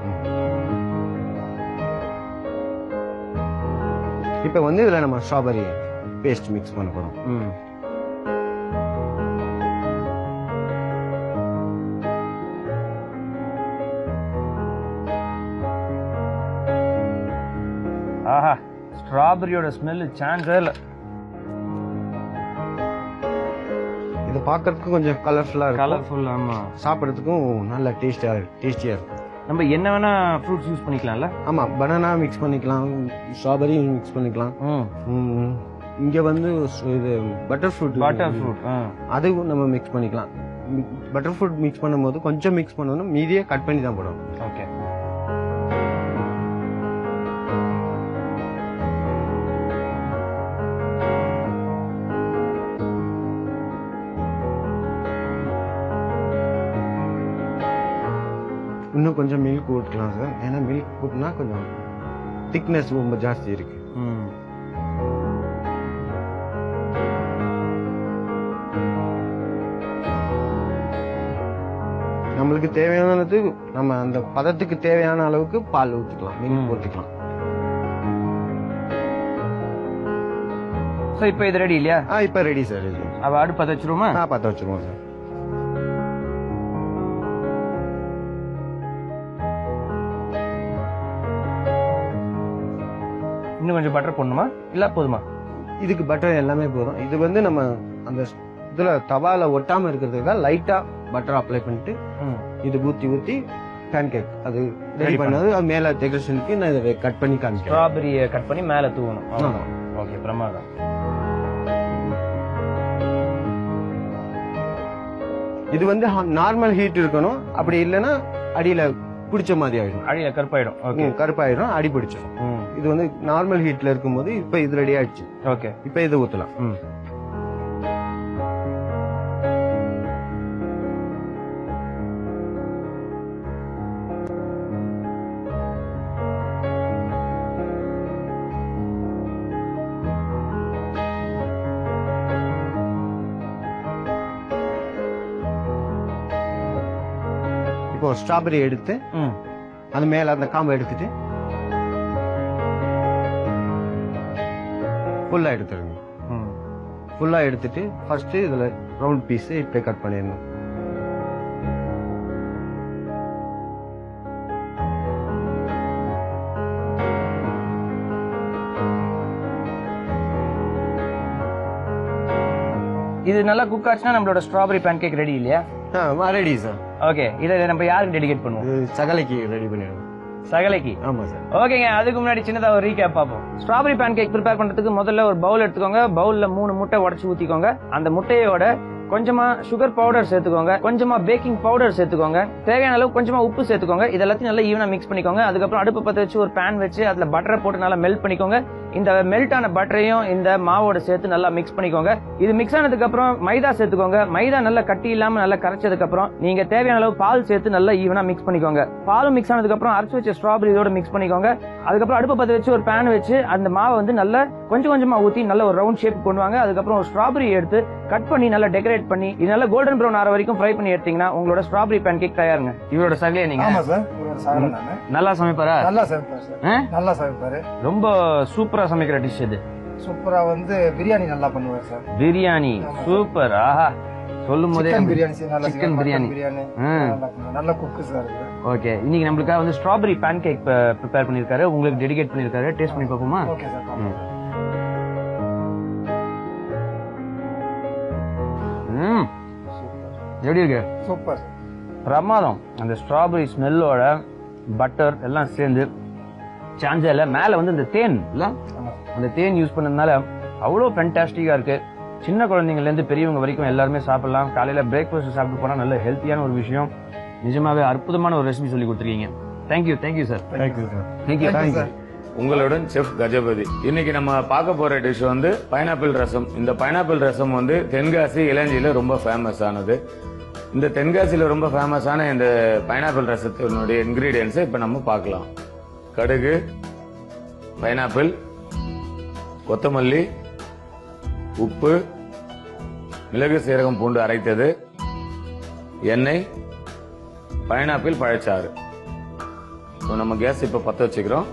இப்ப இதுல நம்ம ஸ்ட்ராபெரி பேஸ்ட் மிக்ஸ் பண்ண போறோம். ஆஹா, ஸ்ட்ராபெரியோட ஸ்மெல் சான்ஸே இல்ல. இது பார்க்கிறதுக்கு கொஞ்சம் கலர்ஃபுல்லா இருக்கும். ஆமா. சாப்பிடுறதுக்கும் நல்ல டேஸ்டியா இருக்கும். நம்ம என்ன வேணா ஃப்ரூட்ஸ் யூஸ் பண்ணிக்கலாம்ல? ஆமா. பனானா மிக்ஸ் பண்ணிக்கலாம், ஸ்ட்ராபெரி மிக்ஸ் பண்ணிக்கலாம். இங்க இது பட்டர் ஃப்ரூட் அதுவும் நம்ம மிக்ஸ் பண்ணிக்கலாம். பட்டர் ஃப்ரூட் மிக்ஸ் பண்ணும்போது கொஞ்சம் மிக்ஸ் பண்ணணும், மீதியே கட் பண்ணி தான் போடணும். ஓகே. இன்னும் கொஞ்சம் மில்க் ஊற்றலாம் சார். ஏன்னா மில்க் ஊற்றினா கொஞ்சம் திக்னஸ் ரொம்ப ஜாஸ்தி இருக்கு. நம்மளுக்கு தேவையானது நம்ம அந்த பதத்துக்கு தேவையான அளவுக்கு பால் ஊற்றிக்கலாம், மில்க் ஊற்றிக்கலாம். இப்ப இது ரெடி இல்லையா? இப்ப ரெடி சார். இது அடுப்பு பத்த வச்சிருவோமா? பத்த வச்சிருவோம் சார். இன்னும் கொஞ்சம் பட்டர் போடணுமா இல்ல போதுமா? இதுக்கு பட்டர் எல்லாமே போதும். இது நம்ம அந்த இதுல தவால ஒட்டாம இருக்கிறதுக்காக லைட்டா பட்டர் அப்ளை பண்ணிட்டு இது ஊத்தி பேன் கேக் அது ரெடி பண்ணது. அது மேல டெக்கரேஷனுக்கு நான் இதை கட் பண்ணி காமிக்கிறேன். ஸ்ட்ராபெரியை கட் பண்ணி மேல தூவணும். ஓகே, பிரமாதம். இது நார்மல் ஹீட் இருக்கணும். அப்படி இல்லைன்னா அடியில பிடிச்ச மாதிரி ஆயிடும். அடியில கருப்பாயிடும், அடி பிடிச்சிடும். இது நார்மல் ஹீட்ல இருக்கும்போது இப்ப இது ரெடி ஆயிடுச்சு. ஓகே. இப்ப இது ஊத்தலாம். இப்போ ஸ்ட்ராபெரி எடுத்து அது மேல அந்த காம்பை எடுத்துட்டு ஃபுல்லா எடுத்துருங்க. ஃபுல்லா எடுத்துட்டு ஃபர்ஸ்ட் இதுல ரவுண்ட் பீஸ் இப்படி கட் பண்ணிடணும். இது நல்லா குக் ஆச்சுன்னா நம்மளோட ஸ்ட்ராபெரி பேன் கேக் ரெடி இல்லையா? Ready sir. ஓகே, இதை நம்ம யாருக்கு டெடிகேட் பண்ணுவோம்? சகலைக்கு ரெடி பண்ணிடுவோம். சகலைக்கு? ஆமா சார். ஓகேங்க, அதுக்கு முன்னாடி சின்னதா ஒரு ரீகேப் பார்ப்போம். ஸ்ட்ராபெரி பேன் கேக் ப்ரிப்பேர் பண்றதுக்கு முதல்ல ஒரு பவுல் எடுத்துக்கோங்க. பவுல்ல 3 முட்டை உடைச்சு ஊத்திக்கோங்க. அந்த முட்டையோட கொஞ்சமா சுகர் பவுடர் சேர்த்துக்கோங்க, கொஞ்சமா பேக்கிங் பவுடர் சேர்த்துக்கோங்க, தேவையான அளவு கொஞ்சமா உப்பு சேர்த்துக்கோங்க. இதெல்லாத்தையும் நல்லா ஈவனா மிக்ஸ் பண்ணிக்கோங்க. அதுக்கப்புறம் அடுப்பு பற்ற வச்சு ஒரு பேன் வச்சு அதுல பட்டரை போட்டு நல்லா மெல்ட் பண்ணிக்கோங்க. இந்த மெல்ட் ஆன பட்டரையும் இந்த மாவோட சேர்த்து நல்லா மிக்ஸ் பண்ணிக்கோங்க. இது மிக்ஸ் ஆனதுக்கு அப்புறம் மைதா சேர்த்துக்கோங்க. மைதா நல்லா கட்டி இல்லாம நல்லா கரைச்சதுக்கு அப்புறம் நீங்க தேவையான அளவு பால் சேர்த்து நல்லா ஈவனா மிக்ஸ் பண்ணிக்கோங்க. பாலும் மிக்ஸ் ஆனதுக்கு அப்புறம் அரைச்சு வச்ச ஸ்ட்ராபெரி இதோட மிக்ஸ் பண்ணிக்கோங்க. அதுக்கப்புறம் அடுப்பு பற்ற வச்சு ஒரு பேன் வச்சு அந்த மாவை வந்து நல்லா கொஞ்சம் கொஞ்சமா ஊத்தி நல்ல ஒரு ரவுண்ட் ஷேப் கொண்டு வாங்க. அதுக்கப்புறம் ஒரு ஸ்ட்ராபெரி எடுத்து கட் பண்ணி நல்லா டெக்கரேட் பண்ணி இது நல்லா கோல்டன் ப்ரௌன் ஆற வரைக்கும் ஃப்ரை பண்ணி எடுத்தீங்கன்னா உங்களோட ஸ்ட்ராபெரி பேன் கேக் தயாருங்க. இவரோட சகலையே நீங்க? ஆமா சார், இவரோட சகலை நானு. நல்லா சமைப்பாரா? நல்லா சமைப்பாரு சார், நல்லா சமைப்பாரு. ரொம்ப சூப்பரா சமைக்கிற டிஷ் இது. சூப்பரா வந்து பிரியாணி நல்லா பண்ணுவார் சார். பிரியாணி சூப்பர். ஆஹா, சொல்லும் போதே சிக்கன் பிரியாணி நல்லா சிக்கன் பிரியாணி நல்ல குக்கு சார். ஓகே, இன்னைக்கு நம்மளுக்காக வந்து ஸ்ட்ராபெரி பேன் கேக் ப்ரிப்பேர் பண்ணிருக்காரு, உங்களுக்கு டெடிகேட் பண்ணிருக்காரு. டேஸ்ட் பண்ணி பார்ப்போமா? Okay sir. எப்படி இருக்கு? சூப்பர், பிரமாதம். அந்த ஸ்ட்ராபெரி ஸ்மெல்லோட பட்டர் எல்லாம் சேர்ந்து சாஞ்சல மேல வந்து இந்த தேன் இல்ல, அந்த தேன் யூஸ் பண்ணதுனால அவ்வளோ ஃபேண்டாஸ்டிக்கா இருக்கு. சின்ன குழந்தைங்கள்ல இருந்து பெரியவங்க வரைக்கும் எல்லாருமே சாப்பிடலாம். காலையில பிரேக்ஃபாஸ்ட் சாப்பிட்டு போனா நல்ல ஹெல்த்தியான ஒரு விஷயம். நிஜமாவே அற்புதமான ஒரு ரெசிபி சொல்லி கொடுத்துருக்கீங்க. தேங்க்யூ. Thank you sir. தேங்க்யூ. உங்களுடன் செஃப் கஜபதி. இன்னைக்கு நம்ம பார்க்க போற டிஷ் வந்து பைனாப்பிள் ரசம். இந்த பைனாப்பிள் ரசம் வந்து தென்காசி இளஞ்சியில ரொம்ப ஃபேமஸ் ஆனது. இந்த தென்காசியில ரொம்ப ஃபேமஸான இந்த பைனாப்பிள் ரசத்தினுடைய இன்கிரீடியன்ஸை இப்ப நம்ம பார்க்கலாம். கடுகு, பைனாப்பிள், கொத்தமல்லி, உப்பு, மிளகு, சீரகம், பூண்டு அரைத்தது, எண்ணெய், பைனாப்பிள் பழச்சாறு. நம்ம கேஸ் இப்ப பத்த வச்சுக்கிறோம்.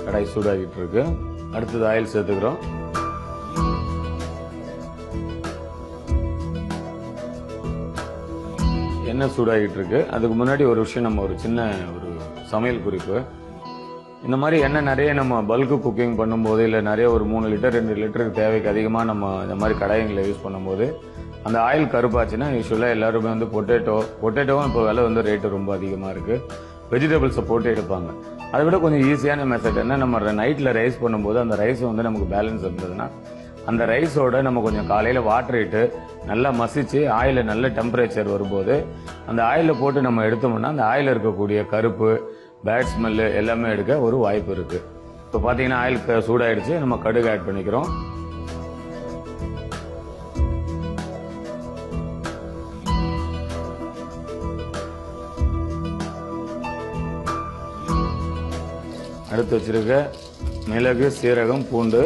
கடாய் சூடாகிட்டு இருக்கு. அடுத்தது ஆயில் சேர்த்துக்கிறோம். எண்ணெய் சூடாகிட்டு இருக்கு. அதுக்கு முன்னாடி ஒரு விஷயம், நம்ம ஒரு சின்ன ஒரு சமையல் குறிப்பு. இந்த மாதிரி எண்ணெய் நிறைய நம்ம பல்கு குக்கிங் பண்ணும்போது இல்லை நிறைய ஒரு 3 லிட்டர் 2 லிட்டருக்கு தேவைக்கு அதிகமாக நம்ம இந்த மாதிரி கடாயங்களை யூஸ் பண்ணும்போது அந்த ஆயில் கருப்பாச்சுன்னா யூஸ்வலாக எல்லாருமே வந்து பொட்டேட்டோவும் இப்போ விலை வந்து ரேட்டு ரொம்ப அதிகமாக இருக்கு. வெஜிடபிள்ஸை போட்டு எடுப்பாங்க. அதை விட கொஞ்சம் ஈஸியான மெத்தட் என்ன, நம்ம நைட்டில் ரைஸ் பண்ணும்போது அந்த ரைஸ் வந்து நமக்கு பேலன்ஸ் இருந்ததுன்னா அந்த ரைஸோட நம்ம கொஞ்சம் காலையில் வாட்டர் இட்டு நல்லா மசிச்சு ஆயிலில் நல்ல டெம்பரேச்சர் வரும்போது அந்த ஆயிலில் போட்டு நம்ம எடுத்தோம்னா அந்த ஆயிலில் இருக்கக்கூடிய கருப்பு, பேட் ஸ்மெல்லு எல்லாமே எடுக்க ஒரு வாய்ப்பு இருக்கு. இப்போ பார்த்தீங்கன்னா ஆயில் சூடாயிடுச்சு. நம்ம கடுகு ஆட் பண்ணிக்கிறோம். அடுத்து வச்சிருக்க மிளகு, சீரகம், பூண்டு,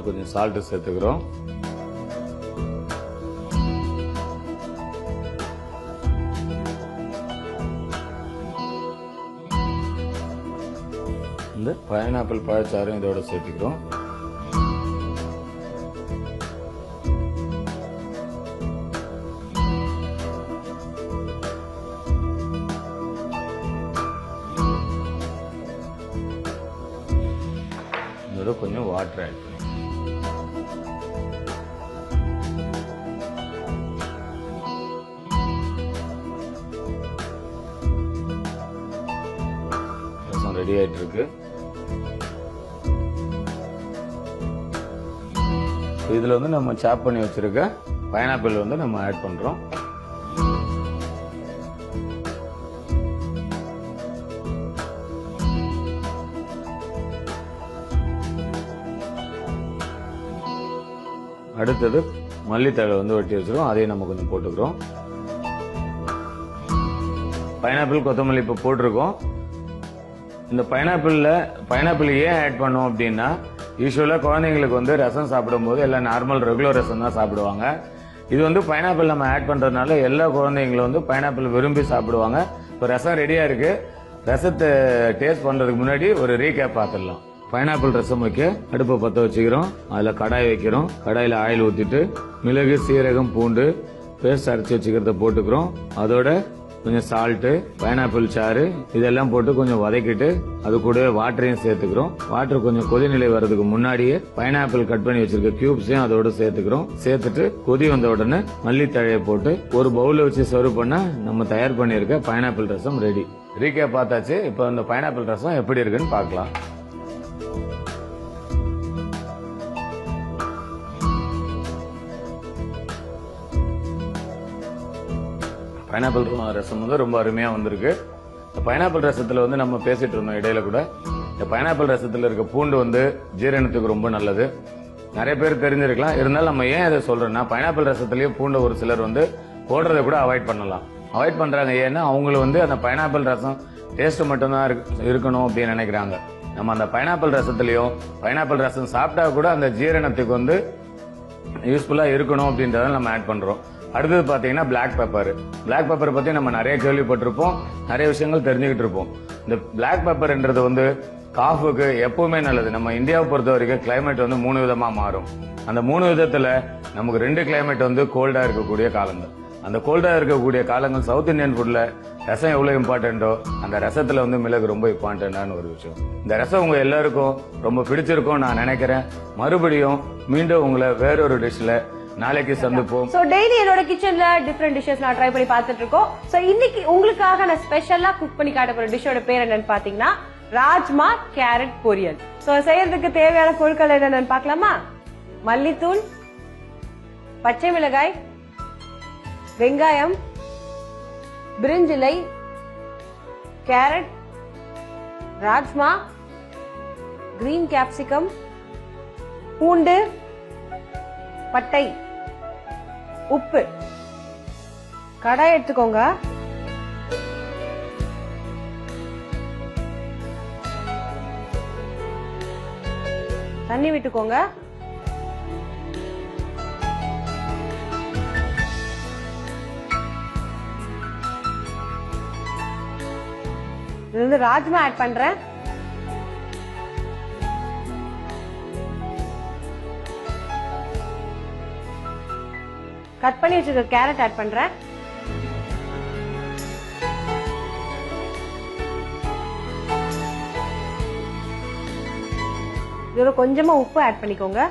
கொஞ்சம் சால்ட் சேர்த்துக்கிறோம். இந்த பைனாப்பிள் பழச்சாறும் இதோட சேர்த்துக்கிறோம். இதோட கொஞ்சம் வாட்டர் ஆட் பண்ணி ரசம் ரெடி ஆயிட்டு இருக்கு. இதுல வந்து நம்ம சாப் பண்ணி வச்சிருக்க பைனாப்பிள் வந்து நம்ம ஆட் பண்றோம். அடுத்தது மல்லித்தழை வந்து வெட்டி வச்சிருக்கோம், அதையும் நம்ம கொஞ்சம் போட்டுக்கிறோம். பைனாப்பிள் கொத்தமல்லி இப்போ போட்டிருக்கோம். இந்த பைனாப்பிள் ஏன் ஆட் பண்ணோம் அப்படின்னா, யூஸ்வலாக குழந்தைங்களுக்கு வந்து ரசம் சாப்பிடும்போது எல்லாம் நார்மல் ரெகுலர் ரசம் தான் சாப்பிடுவாங்க. இது வந்து பைனாப்பிள் நம்ம ஆட் பண்றதுனால எல்லா குழந்தைங்களும் வந்து பைனாப்பிள் விரும்பி சாப்பிடுவாங்க. இப்போ ரசம் ரெடியா இருக்கு. ரசத்தை டேஸ்ட் பண்றதுக்கு முன்னாடி ஒரு ரீகேப் பார்த்துடலாம். பைனாப்பிள் ரசம் வைக்க அடுப்பை பற்ற வச்சுக்கிறோம். அதில் கடாய் வைக்கிறோம். கடாயில் ஆயில் ஊற்றிட்டு மிளகு, சீரகம், பூண்டு பேஸ்ட் அரைச்சி வச்சுக்கிறத போட்டுக்கிறோம். அதோட கொஞ்சம் சால்ட்டு, பைனாப்பிள் சாறு இதெல்லாம் போட்டு கொஞ்சம் வதக்கிட்டு அது கூடவே வாட்டரையும் சேர்த்துக்கிறோம். வாட்டர் கொஞ்சம் கொதிநிலை வர்றதுக்கு முன்னாடியே பைனாப்பிள் கட் பண்ணி வச்சிருக்க கியூப்ஸையும் அதோட சேர்த்துக்கிறோம். சேர்த்துட்டு கொதி வந்த உடனே மல்லித்தழையை போட்டு ஒரு பவுல வச்சு சர்வ் பண்ணா நம்ம தயார் பண்ணியிருக்க பைனாப்பிள் ரசம் ரெடி. ரீகேப் பார்த்தாச்சு. இப்போ அந்த பைனாப்பிள் ரசம் எப்படி இருக்குன்னு பார்க்கலாம். பைனாப்பிள் ரசம் வந்து ரொம்ப அருமையா வந்திருக்கு. இந்த பைனாப்பிள் ரசத்துல வந்து நம்ம பேசிட்டு இருந்தோம் இடையில கூட, இந்த பைனாப்பிள் ரசத்துல இருக்க பூண்டு வந்து ஜீரணத்துக்கு ரொம்ப நல்லது. நிறைய பேர் தெரிஞ்சிருக்கலாம். இருந்தாலும் நம்ம ஏன் அதை சொல்றோம்னா, பைனாப்பிள் ரசத்துலயே பூண்டு ஒரு சிலர் வந்து போடுறதை கூட அவாய்ட் பண்ணலாம். அவாய்ட் பண்றாங்க ஏன்னா அவங்களுக்கு வந்து அந்த பைனாப்பிள் ரசம் டேஸ்ட் மட்டும்தான் இருக்கணும் அப்படின்னு நினைக்கிறாங்க. நம்ம அந்த பைனாப்பிள் ரசத்துலயும் பைனாப்பிள் ரசம் சாப்பிட்டா கூட அந்த ஜீரணத்துக்கு வந்து யூஸ்ஃபுல்லா இருக்கணும் அப்படின்றத நம்ம ஆட் பண்றோம். அடுத்தது பாத்தீங்கன்னா பிளாக் பெப்பர். பிளாக் பெப்பர் பத்தி நம்ம நிறைய கேள்விப்பட்டிருப்போம், நிறைய விஷயங்கள் தெரிஞ்சுக்கிட்டு இருப்போம். இந்த பிளாக் பெப்பர்ன்றது வந்து காஃபுக்கு எப்பவுமே நல்லது. நம்ம இந்தியாவை பொறுத்த வரைக்கும் கிளைமேட் வந்து 3 விதமா மாறும். அந்த 3 விதத்துல நமக்கு 2 கிளைமேட் வந்து கோல்டா இருக்கக்கூடிய காலங்கள். அந்த கோல்டா இருக்கக்கூடிய காலங்கள் சவுத் இந்தியன் ஃபுட்ல ரசம் எவ்வளவு இம்பார்ட்டன்டோ அந்த ரசத்துல வந்து மிளகு ரொம்ப இம்பார்ட்டன்டான ஒரு விஷயம். இந்த ரசம் உங்க எல்லாருக்கும் ரொம்ப பிடிச்சிருக்கும் நான் நினைக்கிறேன். மறுபடியும் மீண்டும் உங்களை வேறொரு டிஷ்ல நாளைக்கு சந்திப்போம். சோ டெய்லி என்னோட கிச்சன்ல டிஃபரெண்ட் டிஷஸ் நான் ட்ரை பண்ணி பார்த்துட்டு இருக்கோம். சோ இன்னைக்கு உங்களுக்காக நான் ஸ்பெஷலா குக் பண்ணி காட்ட போற டிஷ்ஷோட பேர் என்னன்னு பாத்தீங்கன்னா ராஜ்மா கேரட் பொரியல். சோ செய்யறதுக்கு தேவையான பொருட்கள் என்னன்னு பார்க்கலாமா? மல்லித்தூள், பச்சை மிளகாய், வெங்காயம், பிரிஞ்சிலை, கேரட், ராஜ்மா, கிரீன் கேப்சிகம், பூண்டு, பட்டை, உப்பு. கடாய் எடுத்துக்கோங்க. தண்ணி விட்டுக்கோங்க. இது வந்து ராஜ்மா ஆட் பண்றேன். கட் பண்ணி வச்சிருக்க கேரட் ஆட் பண்றேன். இதோட கொஞ்சமா உப்பு ஆட் பண்ணிக்கோங்க.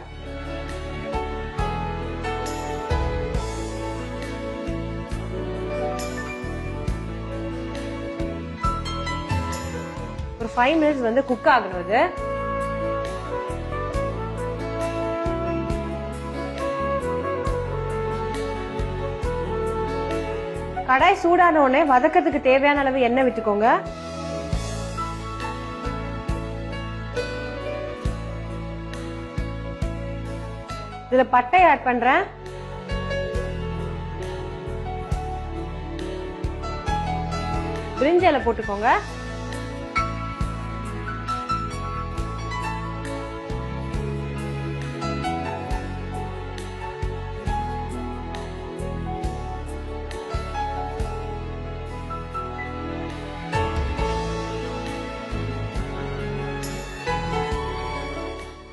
ஒரு 5 மினிட்ஸ் வந்து குக் ஆகணும். இது கடாய் சூடான உடனே வதக்கிறதுக்கு தேவையான அளவு எண்ணெய் விட்டுக்கோங்க. இதுல பட்டை ஆட் பண்றேன். பிரிஞ்சி இலை போட்டுக்கோங்க.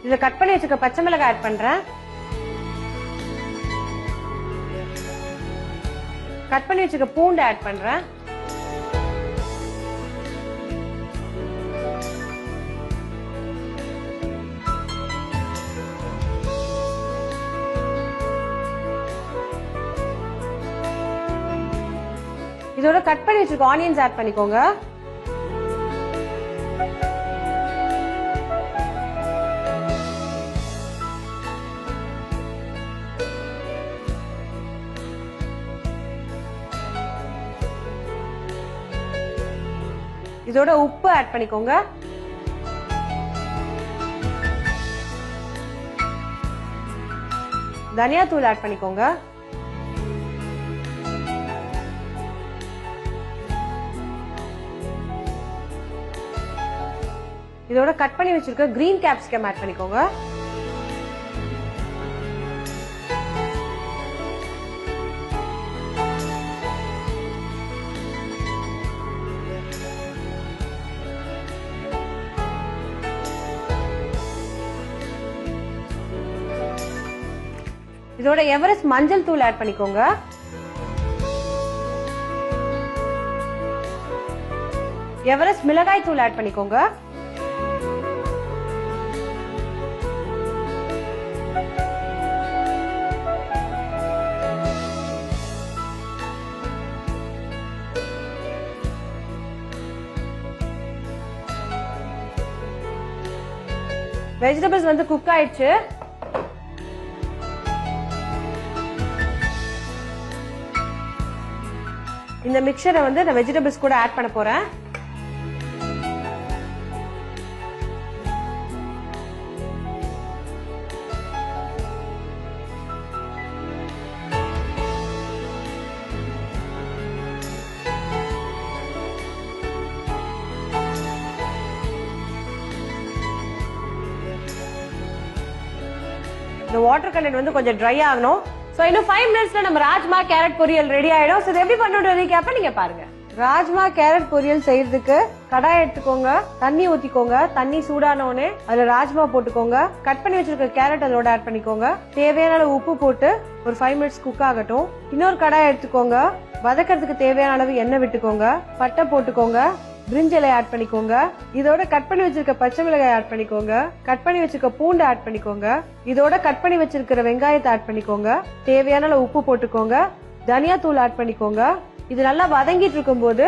இதுல கட் பண்ணி வச்சுக்க பச்சை மிளகாய் ஆட் பண்றேன். கட் பண்ணி வச்சுக்க பூண்டு ஆட் பண்றேன். இதோட கட் பண்ணி வச்சுக்க ஆனியன்ஸ் ஆட் பண்ணிக்கோங்க. இதோட உப்பு ஆட் பண்ணிக்கோங்க. தனியா தூள் ஆட் பண்ணிக்கோங்க. இதோட கட் பண்ணி வச்சிருக்க கிரீன் கேப்சிகம் ஆட் பண்ணிக்கோங்க. இதோட எவரெஸ்ட் மஞ்சள் தூள் ஆட் பண்ணிக்கோங்க. எவரெஸ்ட் மிளகாய் தூள் ஆட் பண்ணிக்கோங்க. வெஜிடபிள்ஸ் வந்து குக் ஆயிடுச்சு. இந்த மிக்சரை வந்து நான் வெஜிடபிள்ஸ் கூட ஆட் பண்ண போறேன். இந்த வாட்டர் கண்டென்ட் வந்து கொஞ்சம் ட்ரை ஆகணும். சோ இன்னும் 5 மினிட்ஸ்ல நம்ம ராஜ்மா கேரட் பொரியல் ரெடி ஆயிடும். சோ இது எப்படி பண்றோம்னு கேப்ப நீங்க பாருங்க. ராஜ்மா கேரட் பொரியல் செய்யறதுக்கு கடாய் எடுத்துக்கோங்க, தண்ணி ஊத்திக்கோங்க. தண்ணி சூடான உடனே அதுல ராஜ்மா போட்டுக்கோங்க. கட் பண்ணி வச்சிருக்க கேரட் அதோட ஆட் பண்ணிக்கோங்க. தேவையான அளவு உப்பு போட்டு ஒரு 5 மினிட்ஸ் குக் ஆகட்டும். இன்னொரு கடாய் எடுத்துக்கோங்க. வதக்கிறதுக்கு தேவையான அளவு எண்ணெய் விட்டுக்கோங்க. பட்டை போட்டுக்கோங்க. பிரிஞ்சிலை ஆட் பண்ணிக்கோங்க. இதோட கட் பண்ணி வச்சிருக்க பச்சை மிளகாய் ஆட் பண்ணிக்கோங்க. கட் பண்ணி வச்சிருக்க பூண்டு ஆட் பண்ணிக்கோங்க. இதோட கட் பண்ணி வச்சிருக்கிற வெங்காயத்தை ஆட் பண்ணிக்கோங்க. தேவையான அளவு உப்பு போட்டுக்கோங்க. தனியா தூள் ஆட் பண்ணிக்கோங்க. இது நல்லா வதங்கிட்டு இருக்கும் போது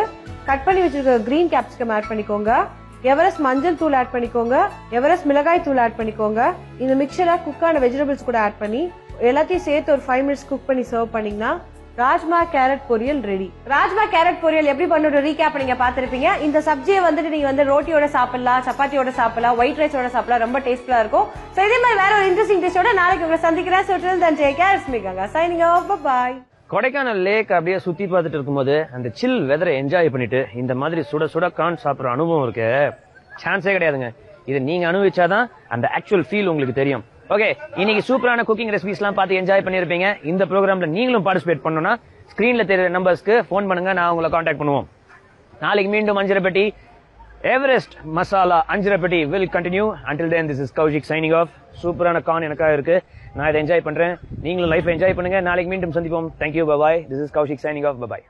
கட் பண்ணி வச்சிருக்க கிரீன் கேப்சிகம் ஆட் பண்ணிக்கோங்க. எவரெஸ்ட் மஞ்சள் தூள் ஆட் பண்ணிக்கோங்க. எவரெஸ்ட் மிளகாய் தூள் ஆட் பண்ணிக்கோங்க. இந்த மிக்சரை குக்கான வெஜிடபிள்ஸ் கூட ஆட் பண்ணி எல்லாத்தையும் சேர்த்து ஒரு 5 மினிட்ஸ் குக் பண்ணி சர்வ் பண்ணீங்கன்னா ராஜ்மா கேரட் பொரியல் ரெடி. ராஜ்மா கேரட் பொரியல் எப்படி பண்ணணும் ரீகேப் நீங்க பாத்திருப்பீங்க. இந்த சப்ஜியை வந்துட்டு நீங்க வந்து ரோட்டியோட சாப்பிடலாம், சப்பாத்தியோட சாப்பிடலாம், ஒயிட் ரைஸோட சாப்பிடலாம். ரொம்ப டேஸ்ட்ஃபுல்லா இருக்கும். சோ இதே மாதிரி வேற ஒரு இன்ட்ரெஸ்டிங் டிஷ்ஷோட நாளைக்கு உங்களை சந்திக்கிறேன். So till then take care. It's me Ganga signing off. Bye. Kodaikanal lakh அப்படியே சுத்தி பார்த்துட்டு இருக்கும்போது அந்த சில் வெதரை என்ஜாய் பண்ணிட்டு இந்த மாதிரி சுட சுட கார்ன் சாப்பிடுற அனுபவம் இருக்கு, சான்ஸே கிடையாதுங்க. இது நீங்க அனுபவிச்சாதான் அந்த ஆக்சுவல் ஃபீல் உங்களுக்கு தெரியும். ஓகே, இன்னைக்கு சூப்பரான குக்கிங் ரெசிபிஸ் எல்லாம் பார்த்து என்ஜாய் பண்ணிருப்பீங்க. இந்த ப்ரோக்ராம்ல நீங்களும் பார்ட்டிசிபேட் பண்ணணும்னா ஸ்கிரீன்ல தெரியுற நம்பர்ஸ்க்கு போன் பண்ணுங்க, நான் உங்களை கான்டாக்ட் பண்ணுவோம். நாளைக்கு மீண்டும் Anjaraipetti Everest masala Anjaraipetti will continue. Until then this is Kaushik signing off. சூப்பரான கார்ன் எனக்காக இருக்கு, நான் இதை என்ஜாய் பண்றேன். நீங்களும் லைஃப் என்ஜாய் பண்ணுங்க. நாளைக்கு மீண்டும் சந்திப்போம். Thank you, bye bye. This is Kaushik signing off. Bye bye.